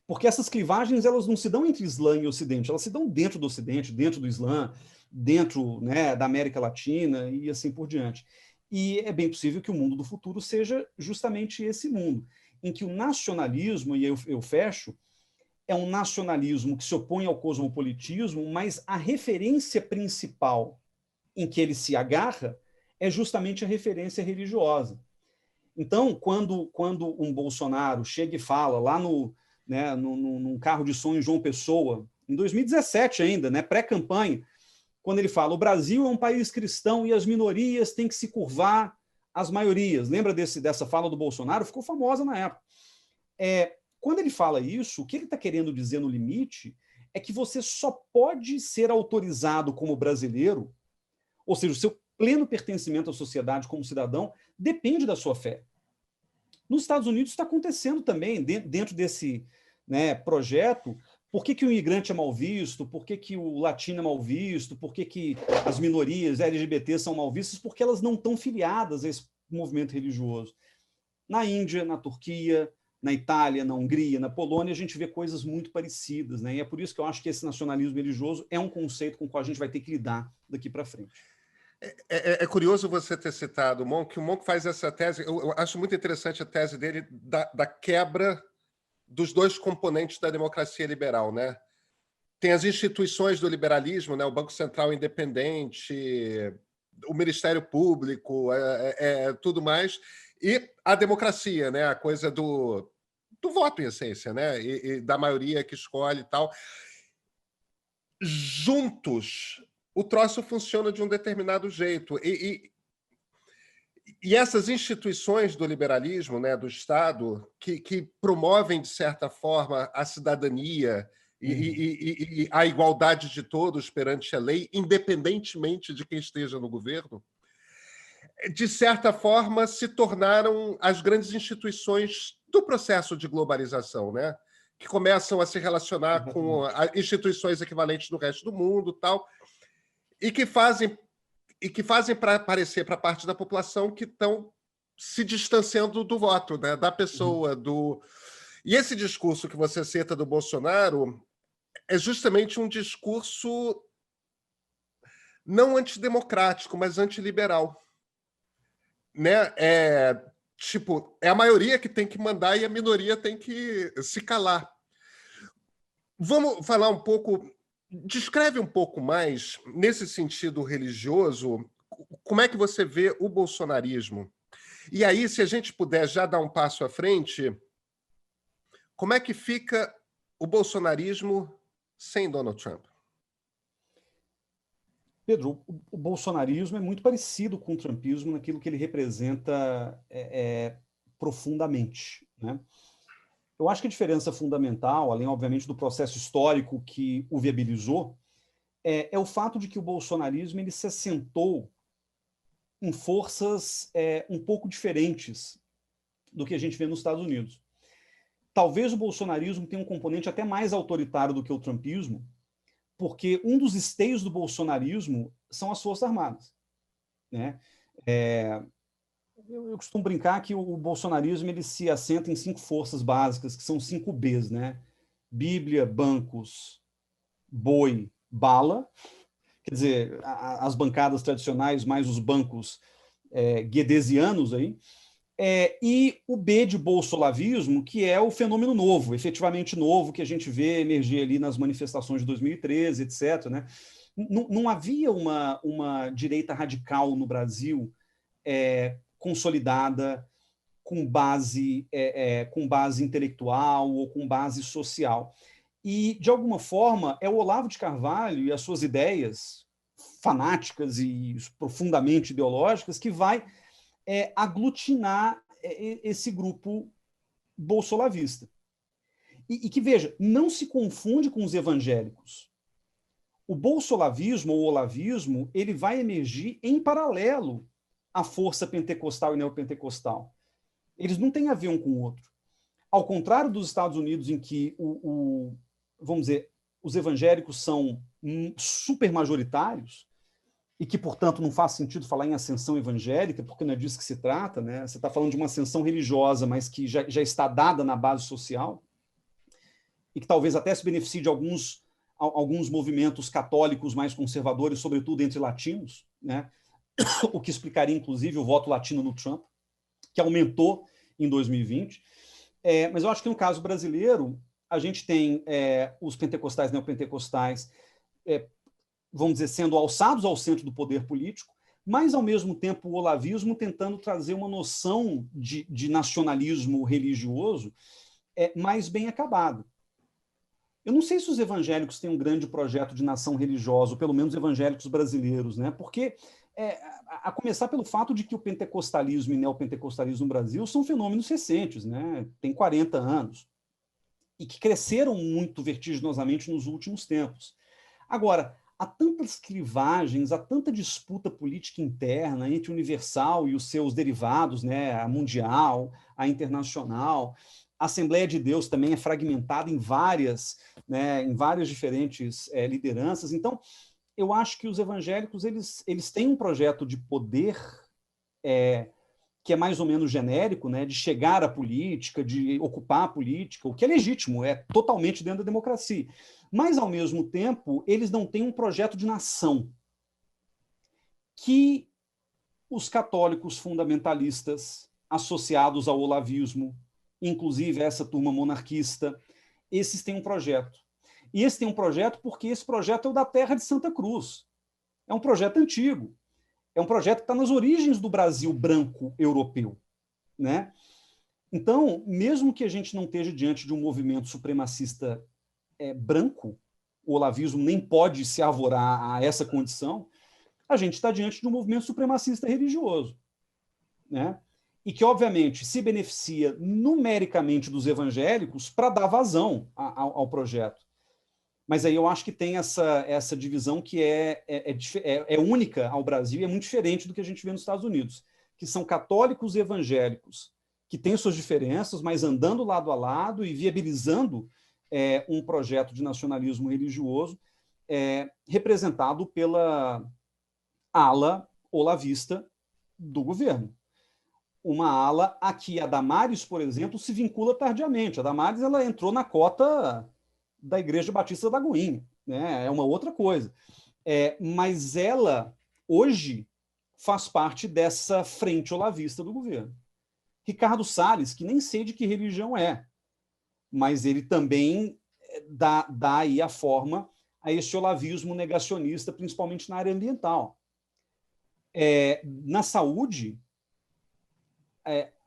Porque essas clivagens elas não se dão entre Islã e Ocidente, elas se dão dentro do Ocidente, dentro do Islã, dentro, né, da América Latina e assim por diante. E é bem possível que o mundo do futuro seja justamente esse mundo, em que o nacionalismo, e eu fecho, é um nacionalismo que se opõe ao cosmopolitismo, mas a referência principal em que ele se agarra é justamente a referência religiosa. Então, quando um Bolsonaro chega e fala lá num carro de som em João Pessoa, em 2017 ainda, né, pré-campanha, quando ele fala o Brasil é um país cristão e as minorias têm que se curvar às maiorias. Lembra dessa fala do Bolsonaro? Ficou famosa na época. Quando ele fala isso, o que ele está querendo dizer no limite é que você só pode ser autorizado como brasileiro, ou seja, o seu pleno pertencimento à sociedade como cidadão depende da sua fé. Nos Estados Unidos está acontecendo também, dentro desse, né, projeto. Por que o imigrante é mal visto? Por que o latino é mal visto? Por que as minorias LGBT são mal vistas? Porque elas não estão filiadas a esse movimento religioso. Na Índia, na Turquia, na Itália, na Hungria, na Polônia, a gente vê coisas muito parecidas, né? E é por isso que eu acho que esse nacionalismo religioso é um conceito com o qual a gente vai ter que lidar daqui para frente. É curioso você ter citado o Monk, que o Monk faz essa tese, eu acho muito interessante a tese dele da quebra dos dois componentes da democracia liberal, né? Tem as instituições do liberalismo, né? O Banco Central independente, o Ministério Público, tudo mais, e a democracia, né? A coisa do do voto, em essência, né? E da maioria que escolhe e tal. Juntos, o troço funciona de um determinado jeito. E essas instituições do liberalismo, né, do Estado, que promovem, de certa forma, a cidadania e a igualdade de todos perante a lei, independentemente de quem esteja no governo, de certa forma, se tornaram as grandes instituições do processo de globalização, né? Que começam a se relacionar com instituições equivalentes no resto do mundo, tal, e que fazem para parecer para parte da população que estão se distanciando do voto, né? Da pessoa, do... E esse discurso que você cita do Bolsonaro é justamente um discurso não antidemocrático, mas antiliberal, né? Tipo, é a maioria que tem que mandar e a minoria tem que se calar. Vamos falar um pouco, descreve um pouco mais, nesse sentido religioso, como é que você vê o bolsonarismo? E aí, se a gente puder já dar um passo à frente, como é que fica o bolsonarismo sem Donald Trump? Pedro, o bolsonarismo é muito parecido com o trumpismo naquilo que ele representa profundamente, né? Eu acho que a diferença fundamental, além, obviamente, do processo histórico que o viabilizou, é o fato de que o bolsonarismo ele se assentou em forças um pouco diferentes do que a gente vê nos Estados Unidos. Talvez o bolsonarismo tenha um componente até mais autoritário do que o trumpismo, porque um dos esteios do bolsonarismo são as Forças Armadas, né? Eu costumo brincar que o bolsonarismo ele se assenta em 5 forças básicas, que são 5 Bs, né? Bíblia, bancos, boi, bala. Quer dizer, as bancadas tradicionais, mais os bancos guedesianos aí. E o B de bolsolavismo, que é o fenômeno novo, efetivamente novo, que a gente vê emergir ali nas manifestações de 2013, etc. Né? Não havia uma direita radical no Brasil consolidada, com base intelectual ou com base social. E, de alguma forma, é o Olavo de Carvalho e as suas ideias fanáticas e profundamente ideológicas que vai aglutinar esse grupo bolsolavista. E que, veja, não se confunde com os evangélicos. O bolsolavismo ou olavismo ele vai emergir em paralelo à força pentecostal e neopentecostal. Eles não têm a ver um com o outro. Ao contrário dos Estados Unidos, em que, vamos dizer, os evangélicos são super majoritários, e que, portanto, não faz sentido falar em ascensão evangélica, porque não é disso que se trata, né? Você está falando de uma ascensão religiosa, mas que já está dada na base social, e que talvez até se beneficie de alguns movimentos católicos mais conservadores, sobretudo entre latinos, né? O que explicaria, inclusive, o voto latino no Trump, que aumentou em 2020. Mas eu acho que no caso brasileiro, a gente tem os pentecostais, neopentecostais, vamos dizer, sendo alçados ao centro do poder político, mas, ao mesmo tempo, o olavismo tentando trazer uma noção de nacionalismo religioso mais bem acabado. Eu não sei se os evangélicos têm um grande projeto de nação religiosa, ou pelo menos evangélicos brasileiros, né? Porque, a começar pelo fato de que o pentecostalismo e neopentecostalismo no Brasil são fenômenos recentes, né? Tem 40 anos, e que cresceram muito vertiginosamente nos últimos tempos. Agora, há tantas clivagens, há tanta disputa política interna entre o Universal e os seus derivados, né? A Mundial, a Internacional. A Assembleia de Deus também é fragmentada em várias diferentes lideranças. Então, eu acho que os evangélicos eles têm um projeto de poder que é mais ou menos genérico, né, de chegar à política, de ocupar a política, o que é legítimo, é totalmente dentro da democracia. Mas, ao mesmo tempo, eles não têm um projeto de nação que os católicos fundamentalistas associados ao olavismo, inclusive essa turma monarquista, esses têm um projeto. E esse tem um projeto porque esse projeto é o da terra de Santa Cruz. É um projeto antigo. É um projeto que está nas origens do Brasil branco europeu, né? Então, mesmo que a gente não esteja diante de um movimento supremacista branco, o olavismo nem pode se arvorar a essa condição, a gente está diante de um movimento supremacista religioso, né? E que, obviamente, se beneficia numericamente dos evangélicos para dar vazão ao projeto. Mas aí eu acho que tem essa divisão que é única ao Brasil e é muito diferente do que a gente vê nos Estados Unidos, que são católicos e evangélicos, que têm suas diferenças, mas andando lado a lado e viabilizando um projeto de nacionalismo religioso representado pela ala olavista do governo. Uma ala a que a Damares, por exemplo, se vincula tardiamente. A Damares ela entrou na cota da Igreja Batista da Lagoinha, né? É uma outra coisa. Mas ela, hoje, faz parte dessa frente olavista do governo. Ricardo Salles, que nem sei de que religião mas ele também dá aí a forma a esse olavismo negacionista, principalmente na área ambiental. Na saúde,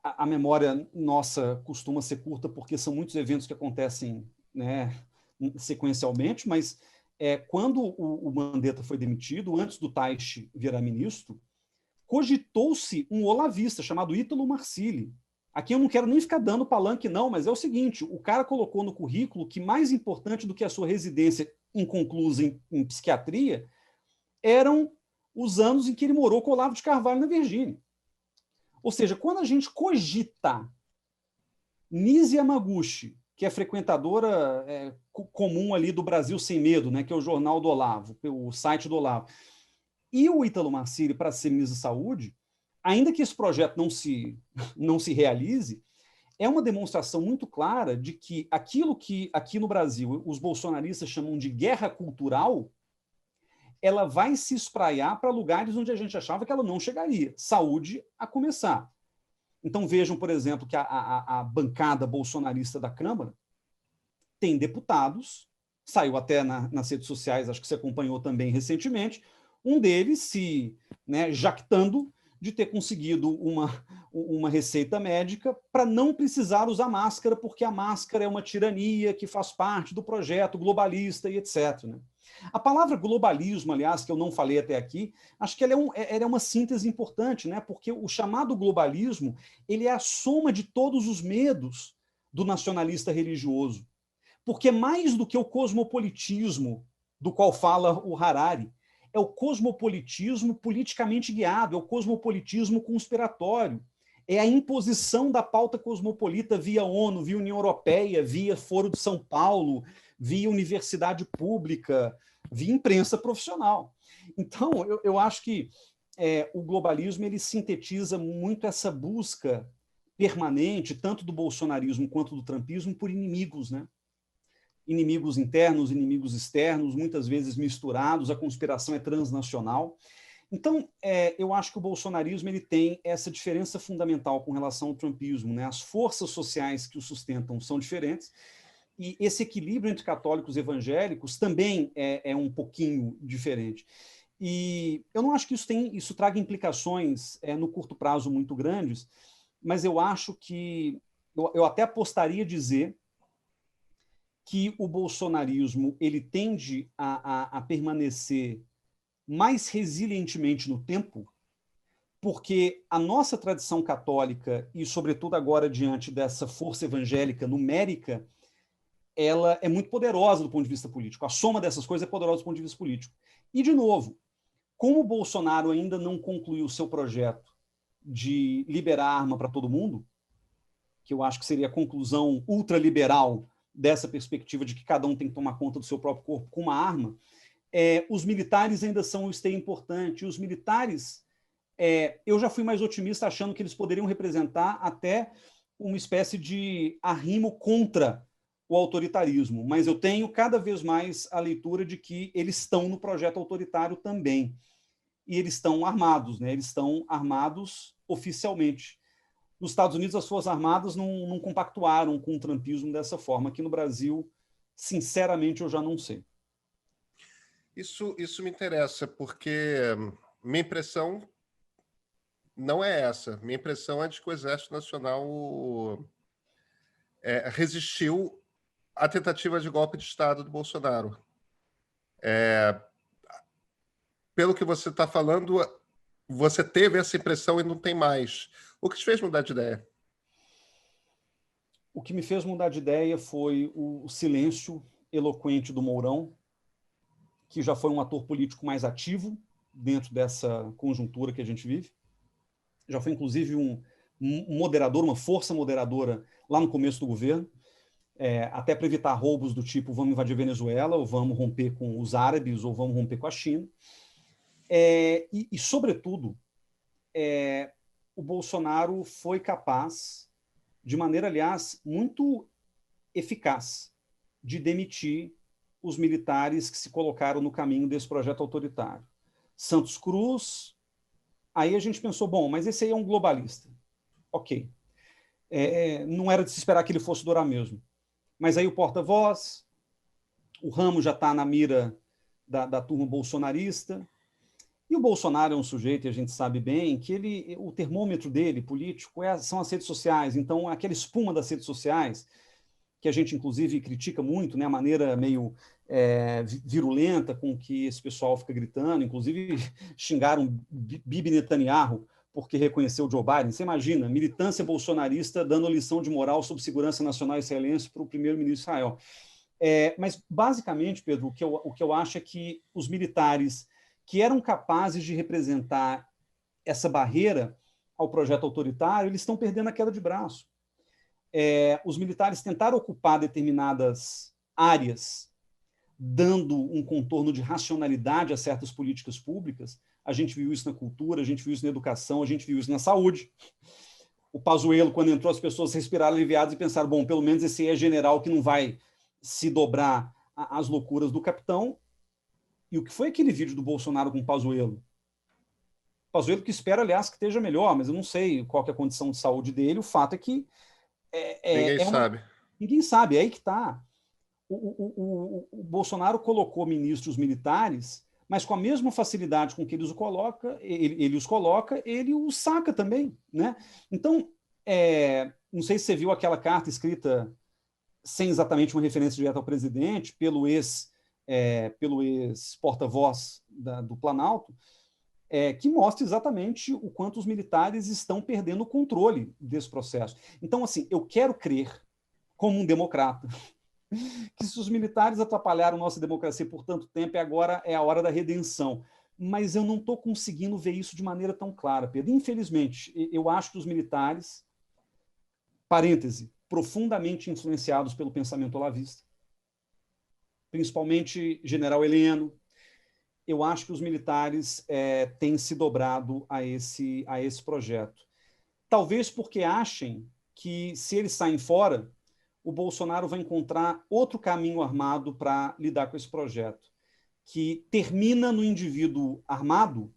a memória nossa costuma ser curta porque são muitos eventos que acontecem, né, sequencialmente, mas quando o Mandetta foi demitido, antes do Taixe virar ministro, cogitou-se um olavista chamado Ítalo Marcilli. Aqui eu não quero nem ficar dando palanque, não, mas é o seguinte, o cara colocou no currículo que mais importante do que a sua residência inconclusa em psiquiatria eram os anos em que ele morou com o Olavo de Carvalho na Virgínia. Ou seja, quando a gente cogita Nise Yamaguchi, que é frequentadora comum ali do Brasil Sem Medo, né, que é o jornal do Olavo, o site do Olavo, e o Ítalo Marcilli para ser ministro da Saúde, ainda que esse projeto não se realize, é uma demonstração muito clara de que aquilo que aqui no Brasil os bolsonaristas chamam de guerra cultural, ela vai se espraiar para lugares onde a gente achava que ela não chegaria. Saúde a começar. Então vejam, por exemplo, que a bancada bolsonarista da Câmara tem deputados, saiu até nas redes sociais, acho que você acompanhou também recentemente, um deles se jactando de ter conseguido uma receita médica para não precisar usar máscara, porque a máscara é uma tirania que faz parte do projeto globalista e etc. Né? A palavra globalismo, aliás, que eu não falei até aqui, acho que ela é uma síntese importante, né? Porque o chamado globalismo ele é a soma de todos os medos do nacionalista religioso. Porque mais do que o cosmopolitismo do qual fala o Harari, é o cosmopolitismo politicamente guiado, é o cosmopolitismo conspiratório, é a imposição da pauta cosmopolita via ONU, via União Europeia, via Foro de São Paulo, via universidade pública, via imprensa profissional. Então, eu acho que o globalismo ele sintetiza muito essa busca permanente, tanto do bolsonarismo quanto do trumpismo, por inimigos, né? Inimigos internos, inimigos externos, muitas vezes misturados, a conspiração é transnacional. Então, eu acho que o bolsonarismo ele tem essa diferença fundamental com relação ao trumpismo, né? As forças sociais que o sustentam são diferentes, e esse equilíbrio entre católicos e evangélicos também é um pouquinho diferente. E eu não acho que isso traga implicações no curto prazo muito grandes, mas eu acho que eu até apostaria dizer que o bolsonarismo ele tende a permanecer mais resilientemente no tempo, porque a nossa tradição católica, e sobretudo agora diante dessa força evangélica numérica, ela é muito poderosa do ponto de vista político. A soma dessas coisas é poderosa do ponto de vista político. E, de novo, como o Bolsonaro ainda não concluiu o seu projeto de liberar arma para todo mundo, que eu acho que seria a conclusão ultraliberal dessa perspectiva de que cada um tem que tomar conta do seu próprio corpo com uma arma, os militares ainda são um esteio importante. E os militares, eu já fui mais otimista achando que eles poderiam representar até uma espécie de arrimo contra o autoritarismo, mas eu tenho cada vez mais a leitura de que eles estão no projeto autoritário também. E eles estão armados, né? Eles estão armados oficialmente. Nos Estados Unidos, as Forças Armadas não compactuaram com o trumpismo dessa forma. Aqui no Brasil, sinceramente, eu já não sei. Isso me interessa, porque minha impressão não é essa. Minha impressão é de que o Exército Nacional resistiu à tentativa de golpe de Estado do Bolsonaro. Pelo que você está falando, você teve essa impressão e não tem mais. O que te fez mudar de ideia? O que me fez mudar de ideia foi o silêncio eloquente do Mourão, que já foi um ator político mais ativo dentro dessa conjuntura que a gente vive. Já foi, inclusive, um moderador, uma força moderadora lá no começo do governo, até para evitar roubos do tipo vamos invadir a Venezuela, ou vamos romper com os árabes, ou vamos romper com a China. Sobretudo, o Bolsonaro foi capaz, de maneira, aliás, muito eficaz, de demitir os militares que se colocaram no caminho desse projeto autoritário. Santos Cruz, aí a gente pensou, bom, mas esse aí é um globalista. Ok. Não era de se esperar que ele fosse durar mesmo. Mas aí o porta-voz, o Ramos já está na mira da turma bolsonarista, e o Bolsonaro é um sujeito, e a gente sabe bem, que o termômetro dele, político, são as redes sociais. Então, aquela espuma das redes sociais, que a gente, inclusive, critica muito, né, a maneira meio virulenta com que esse pessoal fica gritando, inclusive xingaram Bibi Netanyahu porque reconheceu o Joe Biden. Você imagina, militância bolsonarista dando lição de moral sobre segurança nacional israelense para o primeiro-ministro de Israel. Mas, basicamente, Pedro, o que eu acho é que os militares que eram capazes de representar essa barreira ao projeto autoritário, eles estão perdendo a queda de braço. Os militares tentaram ocupar determinadas áreas, dando um contorno de racionalidade a certas políticas públicas. A gente viu isso na cultura, a gente viu isso na educação, a gente viu isso na saúde. O Pazuello, quando entrou, as pessoas respiraram aliviadas e pensaram, bom, pelo menos esse é general que não vai se dobrar às loucuras do capitão. E o que foi aquele vídeo do Bolsonaro com o Pazuello? Pazuello que espera, aliás, que esteja melhor, mas eu não sei qual que é a condição de saúde dele. O fato é que Ninguém sabe. ninguém sabe, é aí que está. O Bolsonaro colocou ministros militares, mas com a mesma facilidade com que ele os coloca, ele os saca também, né? Então, não sei se você viu aquela carta escrita sem exatamente uma referência direta ao presidente, pelo ex-porta-voz do Planalto, que mostra exatamente o quanto os militares estão perdendo o controle desse processo. Então, assim, eu quero crer, como um democrata, que se os militares atrapalharam nossa democracia por tanto tempo, agora é a hora da redenção. Mas eu não estou conseguindo ver isso de maneira tão clara, Pedro. Infelizmente, eu acho que os militares, parêntese, profundamente influenciados pelo pensamento olavista, principalmente General Heleno, eu acho que os militares têm se dobrado a esse projeto. Talvez porque achem que, se eles saem fora, o Bolsonaro vai encontrar outro caminho armado para lidar com esse projeto, que termina no indivíduo armado,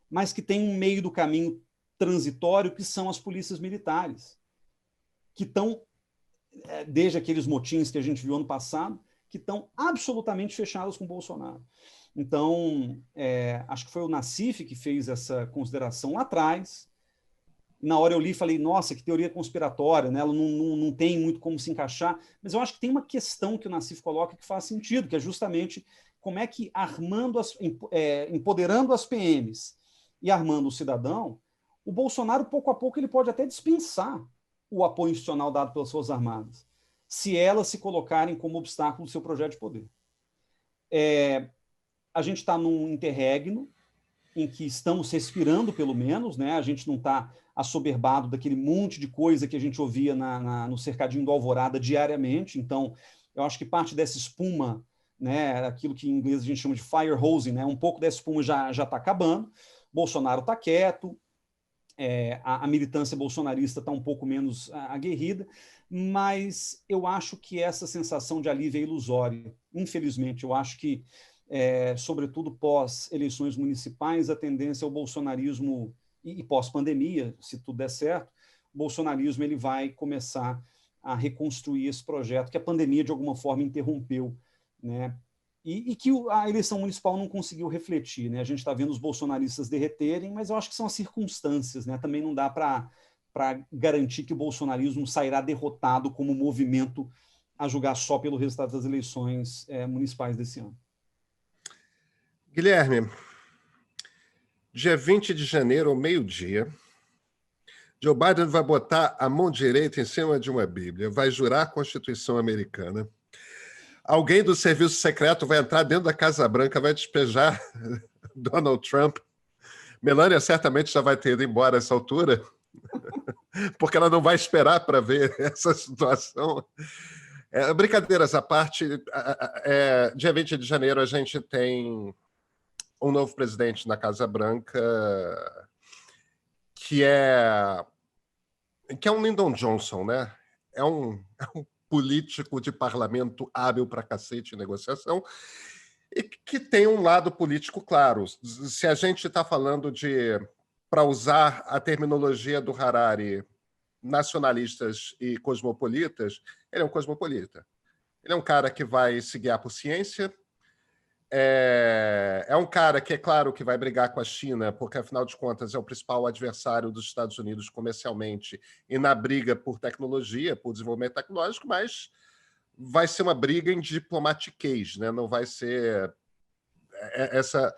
mas que tem um meio do caminho transitório, que são as polícias militares, que estão, desde aqueles motins que a gente viu ano passado, que estão absolutamente fechadas com o Bolsonaro. Então, acho que foi o Nassif que fez essa consideração lá atrás. Na hora eu li e falei, nossa, que teoria conspiratória, né? Ela não tem muito como se encaixar, mas eu acho que tem uma questão que o Nassif coloca que faz sentido, que é justamente como é que empoderando as PMs e armando o cidadão, o Bolsonaro, pouco a pouco, ele pode até dispensar o apoio institucional dado pelas Forças Armadas, se elas se colocarem como obstáculo do seu projeto de poder. A gente está num interregno em que estamos respirando, pelo menos, né? A gente não está assoberbado daquele monte de coisa que a gente ouvia no cercadinho do Alvorada diariamente. Então, eu acho que parte dessa espuma, né, aquilo que em inglês a gente chama de fire hosing, né, um pouco dessa espuma já está acabando. Bolsonaro está quieto, a militância bolsonarista está um pouco menos aguerrida, mas eu acho que essa sensação de alívio é ilusória. Infelizmente, eu acho que sobretudo pós-eleições municipais, a tendência ao bolsonarismo, e pós-pandemia, se tudo der certo, o bolsonarismo ele vai começar a reconstruir esse projeto que a pandemia, de alguma forma, interrompeu, né? E que a eleição municipal não conseguiu refletir, né? A gente está vendo os bolsonaristas derreterem, mas eu acho que são as circunstâncias, né? Também não dá para para garantir que o bolsonarismo sairá derrotado como movimento, a julgar só pelo resultado das eleições municipais desse ano. Guilherme, dia 20 de janeiro, ao meio-dia, Joe Biden vai botar a mão direita em cima de uma Bíblia, vai jurar a Constituição americana. Alguém do serviço secreto vai entrar dentro da Casa Branca, vai despejar Donald Trump. Melania certamente já vai ter ido embora a essa altura, porque ela não vai esperar para ver essa situação. Brincadeiras à parte, dia 20 de janeiro a gente tem um novo presidente na Casa Branca que é um Lyndon Johnson, né? É um político de parlamento hábil para cacete em negociação e que tem um lado político claro. Se a gente está falando de, para usar a terminologia do Harari, nacionalistas e cosmopolitas, ele é um cosmopolita. Ele é um cara que vai se guiar por ciência, é um cara que, é claro, que vai brigar com a China, porque, afinal de contas, é o principal adversário dos Estados Unidos comercialmente e na briga por tecnologia, por desenvolvimento tecnológico, mas vai ser uma briga em diplomatiquez, né? Não vai ser essa...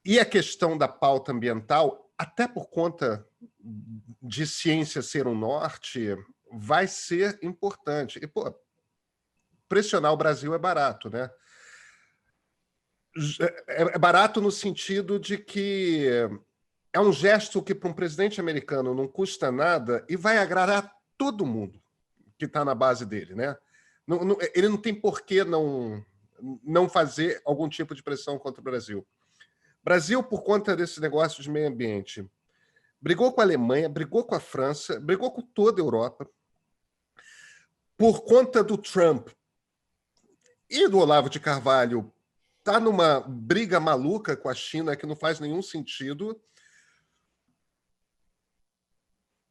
E a questão da pauta ambiental, até por conta de ciência ser um norte, vai ser importante. E, pô, pressionar o Brasil é barato, né? É barato no sentido de que é um gesto que para um presidente americano não custa nada e vai agradar todo mundo que está na base dele, né? Ele não tem por que não fazer algum tipo de pressão contra o Brasil. Brasil, por conta desse negócio de meio ambiente, brigou com a Alemanha, brigou com a França, brigou com toda a Europa. Por conta do Trump e do Olavo de Carvalho, está numa briga maluca com a China que não faz nenhum sentido.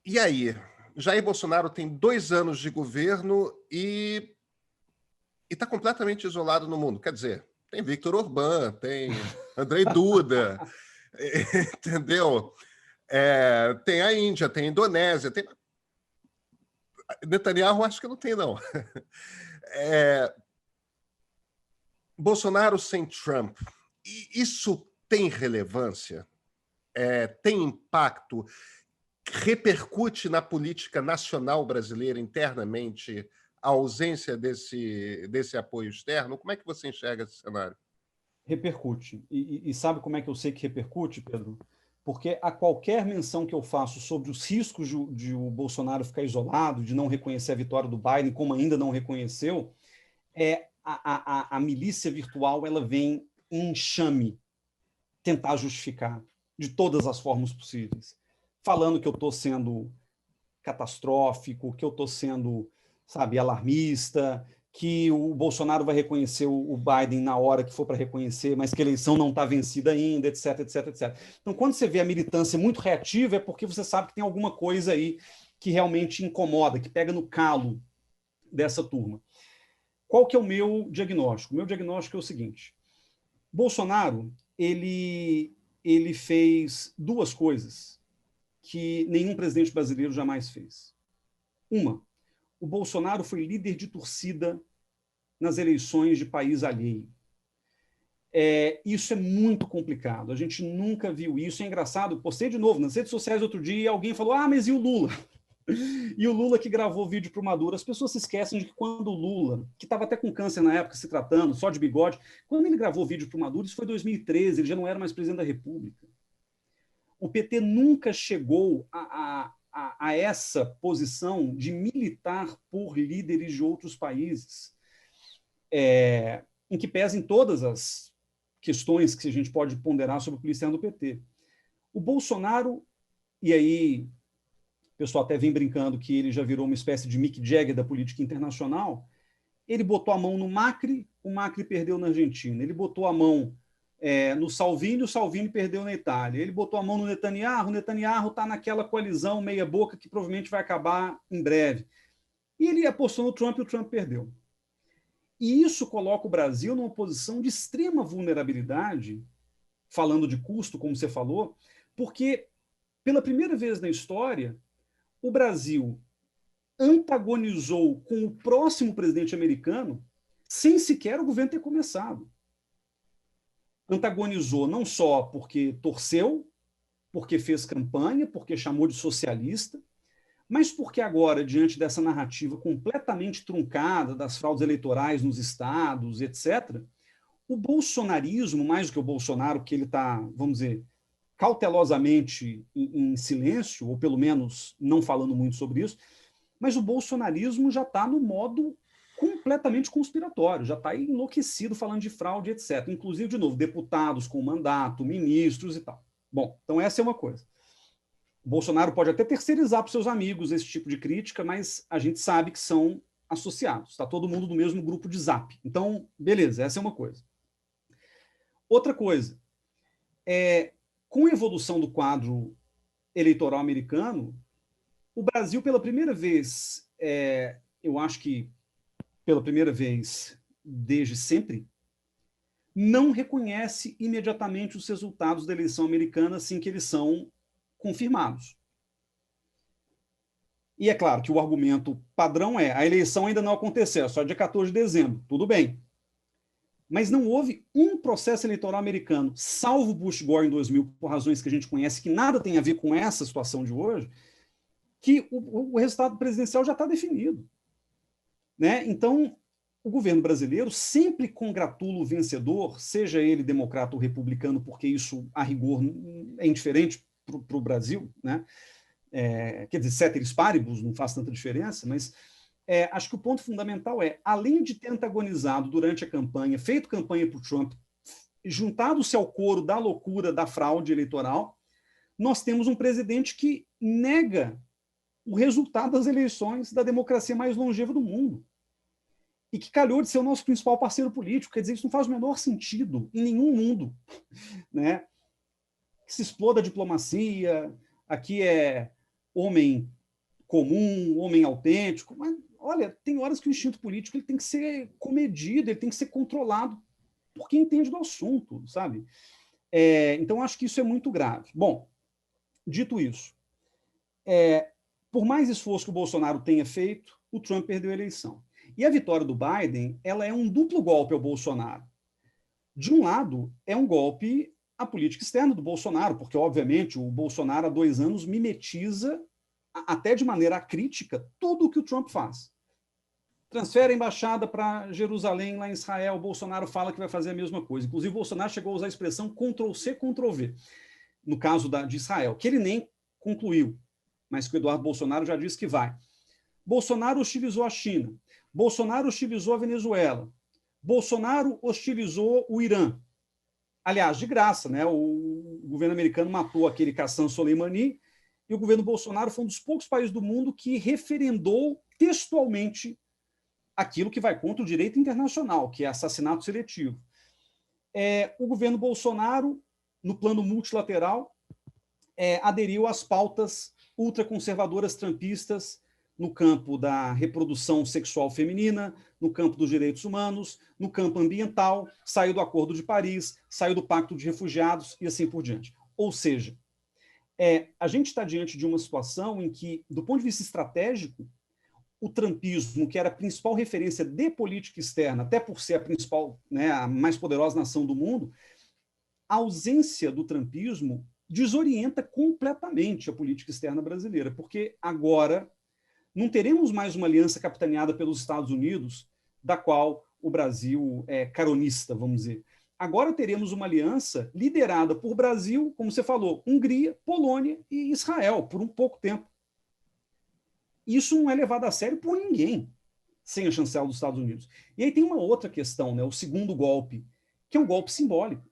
E aí? Jair Bolsonaro tem 2 anos de governo e está completamente isolado no mundo. Quer dizer, tem Victor Orbán, tem Andrei Duda, entendeu? Tem a Índia, tem a Indonésia, tem... Netanyahu acho que não tem, não. Bolsonaro sem Trump, isso tem relevância? Tem impacto? Repercute na política nacional brasileira internamente a ausência desse apoio externo? Como é que você enxerga esse cenário? Repercute. E sabe como é que eu sei que repercute, Pedro? Porque a qualquer menção que eu faço sobre os riscos de o Bolsonaro ficar isolado, de não reconhecer a vitória do Biden, como ainda não reconheceu, a milícia virtual ela vem em enxame tentar justificar de todas as formas possíveis. Falando que eu estou sendo catastrófico, que eu estou sendo, sabe, alarmista, que o Bolsonaro vai reconhecer o Biden na hora que for para reconhecer, mas que a eleição não está vencida ainda, etc, etc, etc. Então, quando você vê a militância muito reativa, é porque você sabe que tem alguma coisa aí que realmente incomoda, que pega no calo dessa turma. Qual que é o meu diagnóstico? O meu diagnóstico é o seguinte: Bolsonaro, ele fez 2 coisas que nenhum presidente brasileiro jamais fez. Uma, o Bolsonaro foi líder de torcida nas eleições de país alheio. Isso é muito complicado. A gente nunca viu isso. É engraçado. Postei de novo nas redes sociais outro dia e alguém falou: mas e o Lula? E o Lula que gravou vídeo para o Maduro. As pessoas se esquecem de que quando o Lula, que estava até com câncer na época, se tratando, só de bigode, quando ele gravou vídeo para o Maduro, isso foi em 2013, ele já não era mais presidente da República. O PT nunca chegou a essa posição de militar por líderes de outros países, em que pesem todas as questões que a gente pode ponderar sobre o policial do PT. O Bolsonaro, e aí o pessoal até vem brincando que ele já virou uma espécie de Mick Jagger da política internacional, ele botou a mão no Macri, o Macri perdeu na Argentina. Ele botou a mão no Salvini, o Salvini perdeu na Itália. Ele botou a mão no Netanyahu, o Netanyahu está naquela coalizão meia-boca que provavelmente vai acabar em breve. E ele apostou no Trump e o Trump perdeu. E isso coloca o Brasil numa posição de extrema vulnerabilidade, falando de custo, como você falou, porque pela primeira vez na história, o Brasil antagonizou com o próximo presidente americano sem sequer o governo ter começado. Antagonizou não só porque torceu, porque fez campanha, porque chamou de socialista, mas porque agora, diante dessa narrativa completamente truncada das fraudes eleitorais nos estados, etc., o bolsonarismo, mais do que o Bolsonaro, que ele está, vamos dizer, cautelosamente em silêncio, ou pelo menos não falando muito sobre isso, mas o bolsonarismo já está no modo completamente conspiratório, já está enlouquecido falando de fraude, etc. Inclusive, de novo, deputados com mandato, ministros e tal. Bom, então essa é uma coisa. O Bolsonaro pode até terceirizar para os seus amigos esse tipo de crítica, mas a gente sabe que são associados. Está todo mundo no mesmo grupo de Zap. Então, beleza, essa é uma coisa. Outra coisa, com a evolução do quadro eleitoral americano, o Brasil, pela primeira vez, eu acho que pela primeira vez desde sempre, não reconhece imediatamente os resultados da eleição americana assim que eles são confirmados. E é claro que o argumento padrão é a eleição ainda não aconteceu, só dia 14 de dezembro, tudo bem. Mas não houve um processo eleitoral americano, salvo Bush Gore em 2000, por razões que a gente conhece, que nada tem a ver com essa situação de hoje, que o resultado presidencial já está definido. Né? Então, o governo brasileiro sempre congratula o vencedor, seja ele democrata ou republicano, porque isso, a rigor, é indiferente para o Brasil, né? Quer dizer, ceteris paribus, não faz tanta diferença, mas acho que o ponto fundamental além de ter antagonizado durante a campanha, feito campanha para o Trump, juntado-se ao coro da loucura da fraude eleitoral, nós temos um presidente que nega o resultado das eleições da democracia mais longeva do mundo. E que calhou de ser o nosso principal parceiro político. Quer dizer, isso não faz o menor sentido em nenhum mundo. Né? Que se exploda a diplomacia, aqui é homem comum, homem autêntico. Mas, olha, tem horas que o instinto político ele tem que ser comedido, ele tem que ser controlado por quem entende do assunto, sabe? Então, acho que isso é muito grave. Bom, dito isso, por mais esforço que o Bolsonaro tenha feito, o Trump perdeu a eleição. E a vitória do Biden, ela é um duplo golpe ao Bolsonaro. De um lado, é um golpe à política externa do Bolsonaro, porque, obviamente, o Bolsonaro há 2 anos mimetiza, até de maneira crítica, tudo o que o Trump faz. Transfere a embaixada para Jerusalém, lá em Israel, o Bolsonaro fala que vai fazer a mesma coisa. Inclusive, o Bolsonaro chegou a usar a expressão Ctrl-C, Ctrl-V, no caso de Israel, que ele nem concluiu, mas que o Eduardo Bolsonaro já disse que vai. Bolsonaro hostilizou a China. Bolsonaro hostilizou a Venezuela. Bolsonaro hostilizou o Irã. Aliás, de graça, né? O governo americano matou aquele Qassem Soleimani e o governo Bolsonaro foi um dos poucos países do mundo que referendou textualmente aquilo que vai contra o direito internacional, que é assassinato seletivo. O governo Bolsonaro, no plano multilateral, aderiu às pautas ultraconservadoras trumpistas no campo da reprodução sexual feminina, no campo dos direitos humanos, no campo ambiental, saiu do Acordo de Paris, saiu do Pacto de Refugiados e assim por diante. Ou seja, a gente está diante de uma situação em que, do ponto de vista estratégico, o trumpismo, que era a principal referência de política externa, até por ser a principal, né, a mais poderosa nação do mundo, a ausência do trumpismo desorienta completamente a política externa brasileira, porque agora não teremos mais uma aliança capitaneada pelos Estados Unidos, da qual o Brasil é caronista, vamos dizer. Agora teremos uma aliança liderada por Brasil, como você falou, Hungria, Polônia e Israel, por um pouco tempo. Isso não é levado a sério por ninguém, sem a chancela dos Estados Unidos. E aí tem uma outra questão, né, o segundo golpe, que é um golpe simbólico.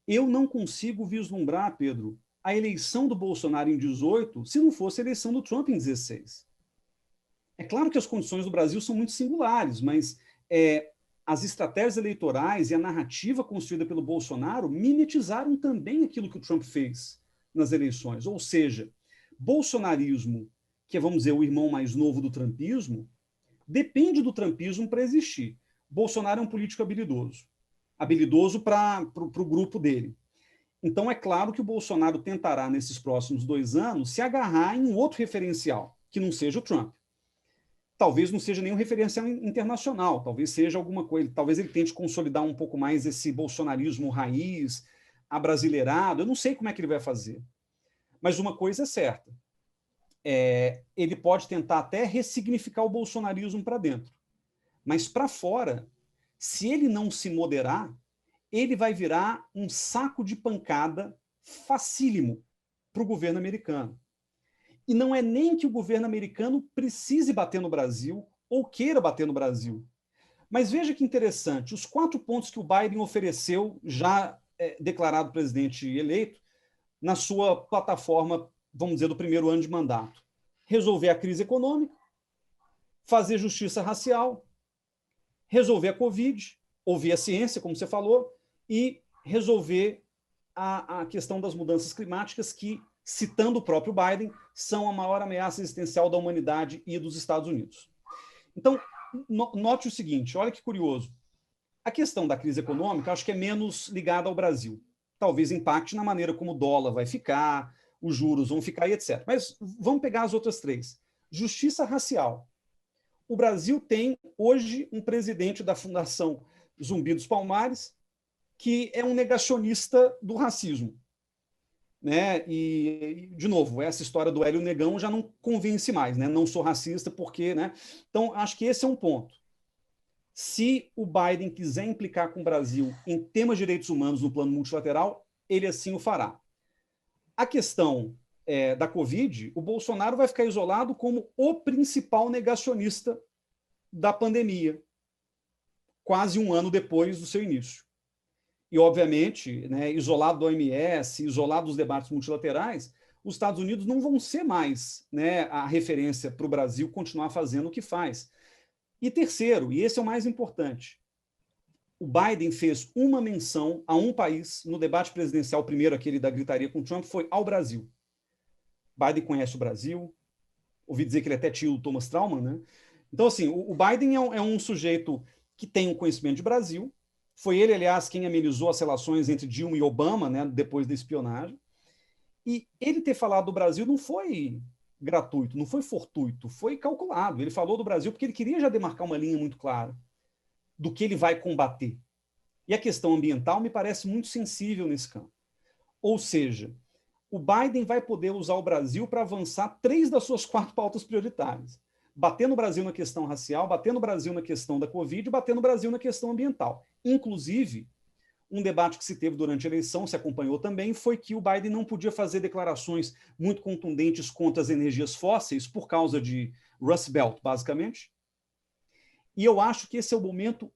Eu não consigo vislumbrar, Pedro, a eleição do Bolsonaro em 18 se não fosse a eleição do Trump em 16. É claro que as condições do Brasil são muito singulares, mas as estratégias eleitorais e a narrativa construída pelo Bolsonaro mimetizaram também aquilo que o Trump fez nas eleições. Ou seja, bolsonarismo, que é, vamos dizer, o irmão mais novo do trumpismo, depende do trumpismo para existir. Bolsonaro é um político habilidoso. Habilidoso para o grupo dele. Então, é claro que o Bolsonaro tentará, nesses próximos 2 anos, se agarrar em um outro referencial, que não seja o Trump. Talvez não seja nenhum referencial internacional, talvez seja alguma coisa, talvez ele tente consolidar um pouco mais esse bolsonarismo raiz, abrasileirado, eu não sei como é que ele vai fazer. Mas uma coisa é certa, ele pode tentar até ressignificar o bolsonarismo para dentro. Mas para fora, se ele não se moderar, ele vai virar um saco de pancada facílimo para o governo americano. E não é nem que o governo americano precise bater no Brasil ou queira bater no Brasil. Mas veja que interessante, os 4 pontos que o Biden ofereceu, já declarado presidente eleito, na sua plataforma, vamos dizer, do primeiro ano de mandato. Resolver a crise econômica, fazer justiça racial, resolver a Covid, ouvir a ciência, como você falou, e resolver a questão das mudanças climáticas que, citando o próprio Biden, são a maior ameaça existencial da humanidade e dos Estados Unidos. Então, note o seguinte, olha que curioso. A questão da crise econômica, acho que é menos ligada ao Brasil. Talvez impacte na maneira como o dólar vai ficar, os juros vão ficar e etc. Mas vamos pegar as outras 3. Justiça racial. O Brasil tem hoje um presidente da Fundação Zumbi dos Palmares que é um negacionista do racismo. Né? E, de novo, essa história do Hélio Negão já não convence mais, né? Não sou racista porque, né? Então, acho que esse é um ponto. Se o Biden quiser implicar com o Brasil em temas de direitos humanos no plano multilateral, ele assim o fará. A questão da Covid, o Bolsonaro vai ficar isolado como o principal negacionista da pandemia, quase um ano depois do seu início. E, obviamente, né, isolado da OMS, isolado dos debates multilaterais, os Estados Unidos não vão ser mais, né, a referência para o Brasil continuar fazendo o que faz. E terceiro, e esse é o mais importante, o Biden fez uma menção a um país no debate presidencial, primeiro aquele da gritaria com Trump, foi ao Brasil. Biden conhece o Brasil, ouvi dizer que ele é até tio do Thomas Trauman, né? Então, assim, o Biden é um sujeito que tem um conhecimento de Brasil. Foi ele, aliás, quem amenizou as relações entre Dilma e Obama, né, depois da espionagem. E ele ter falado do Brasil não foi gratuito, não foi fortuito, foi calculado. Ele falou do Brasil porque ele queria já demarcar uma linha muito clara do que ele vai combater. E a questão ambiental me parece muito sensível nesse campo. Ou seja, o Biden vai poder usar o Brasil para avançar 3 das suas 4 pautas prioritárias. Bater no Brasil na questão racial, bater no Brasil na questão da Covid e bater no Brasil na questão ambiental. Inclusive, um debate que se teve durante a eleição, se acompanhou também, foi que o Biden não podia fazer declarações muito contundentes contra as energias fósseis por causa de Rust Belt, basicamente. E eu acho que esse é o momento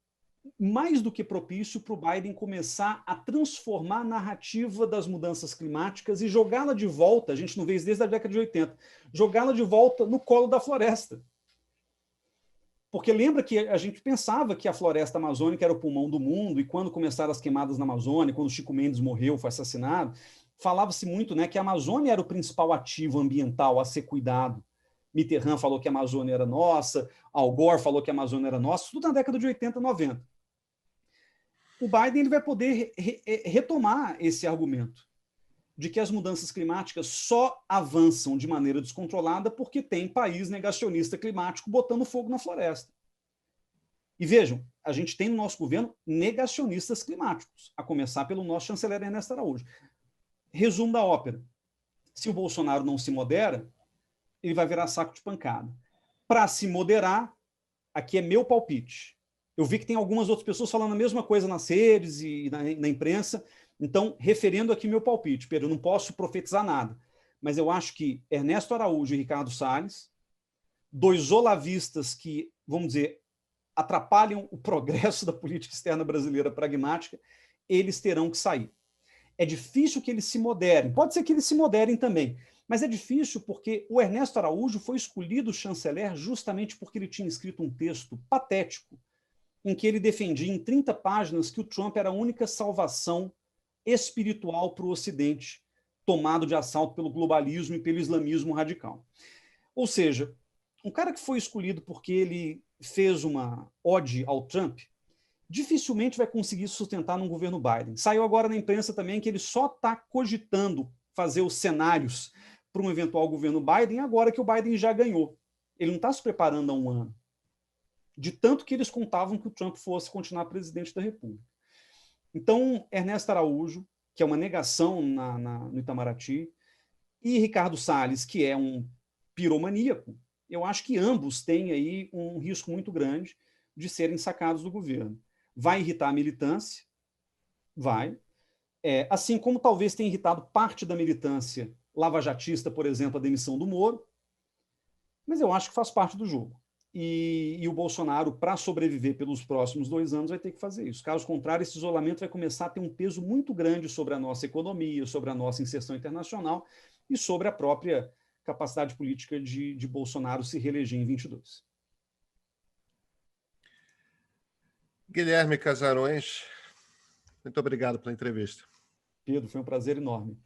mais do que propício para o Biden começar a transformar a narrativa das mudanças climáticas e jogá-la de volta, a gente não vê isso desde a década de 80, jogá-la de volta no colo da floresta. Porque lembra que a gente pensava que a floresta amazônica era o pulmão do mundo, e quando começaram as queimadas na Amazônia, quando Chico Mendes morreu, foi assassinado, falava-se muito, né, que a Amazônia era o principal ativo ambiental a ser cuidado. Mitterrand falou que a Amazônia era nossa, Al Gore falou que a Amazônia era nossa, tudo na década de 80, 90. O Biden ele vai poder retomar esse argumento de que as mudanças climáticas só avançam de maneira descontrolada porque tem país negacionista climático botando fogo na floresta. E vejam, a gente tem no nosso governo negacionistas climáticos, a começar pelo nosso chanceler Ernesto Araújo. Resumo da ópera. Se o Bolsonaro não se modera, ele vai virar saco de pancada. Para se moderar, aqui é meu palpite. Eu vi que tem algumas outras pessoas falando a mesma coisa nas redes e na imprensa. Então, referendo aqui meu palpite, Pedro, eu não posso profetizar nada, mas eu acho que Ernesto Araújo e Ricardo Salles, 2 olavistas que, vamos dizer, atrapalham o progresso da política externa brasileira pragmática, eles terão que sair. É difícil que eles se moderem, pode ser que eles se moderem também, mas é difícil porque o Ernesto Araújo foi escolhido chanceler justamente porque ele tinha escrito um texto patético em que ele defendia em 30 páginas que o Trump era a única salvação espiritual para o Ocidente, tomado de assalto pelo globalismo e pelo islamismo radical. Ou seja, um cara que foi escolhido porque ele fez uma ode ao Trump, dificilmente vai conseguir sustentar num governo Biden. Saiu agora na imprensa também que ele só está cogitando fazer os cenários para um eventual governo Biden agora que o Biden já ganhou. Ele não está se preparando há um ano. De tanto que eles contavam que o Trump fosse continuar presidente da República. Então, Ernesto Araújo, que é uma negação no Itamaraty, e Ricardo Salles, que é um piromaníaco, eu acho que ambos têm aí um risco muito grande de serem sacados do governo. Vai irritar a militância? Vai. Assim como talvez tenha irritado parte da militância lavajatista, por exemplo, a demissão do Moro, mas eu acho que faz parte do jogo. E o Bolsonaro, para sobreviver pelos próximos 2 anos, vai ter que fazer isso. Caso contrário, esse isolamento vai começar a ter um peso muito grande sobre a nossa economia, sobre a nossa inserção internacional e sobre a própria capacidade política de Bolsonaro se reeleger em 22. Guilherme Casarões, muito obrigado pela entrevista. Pedro, foi um prazer enorme.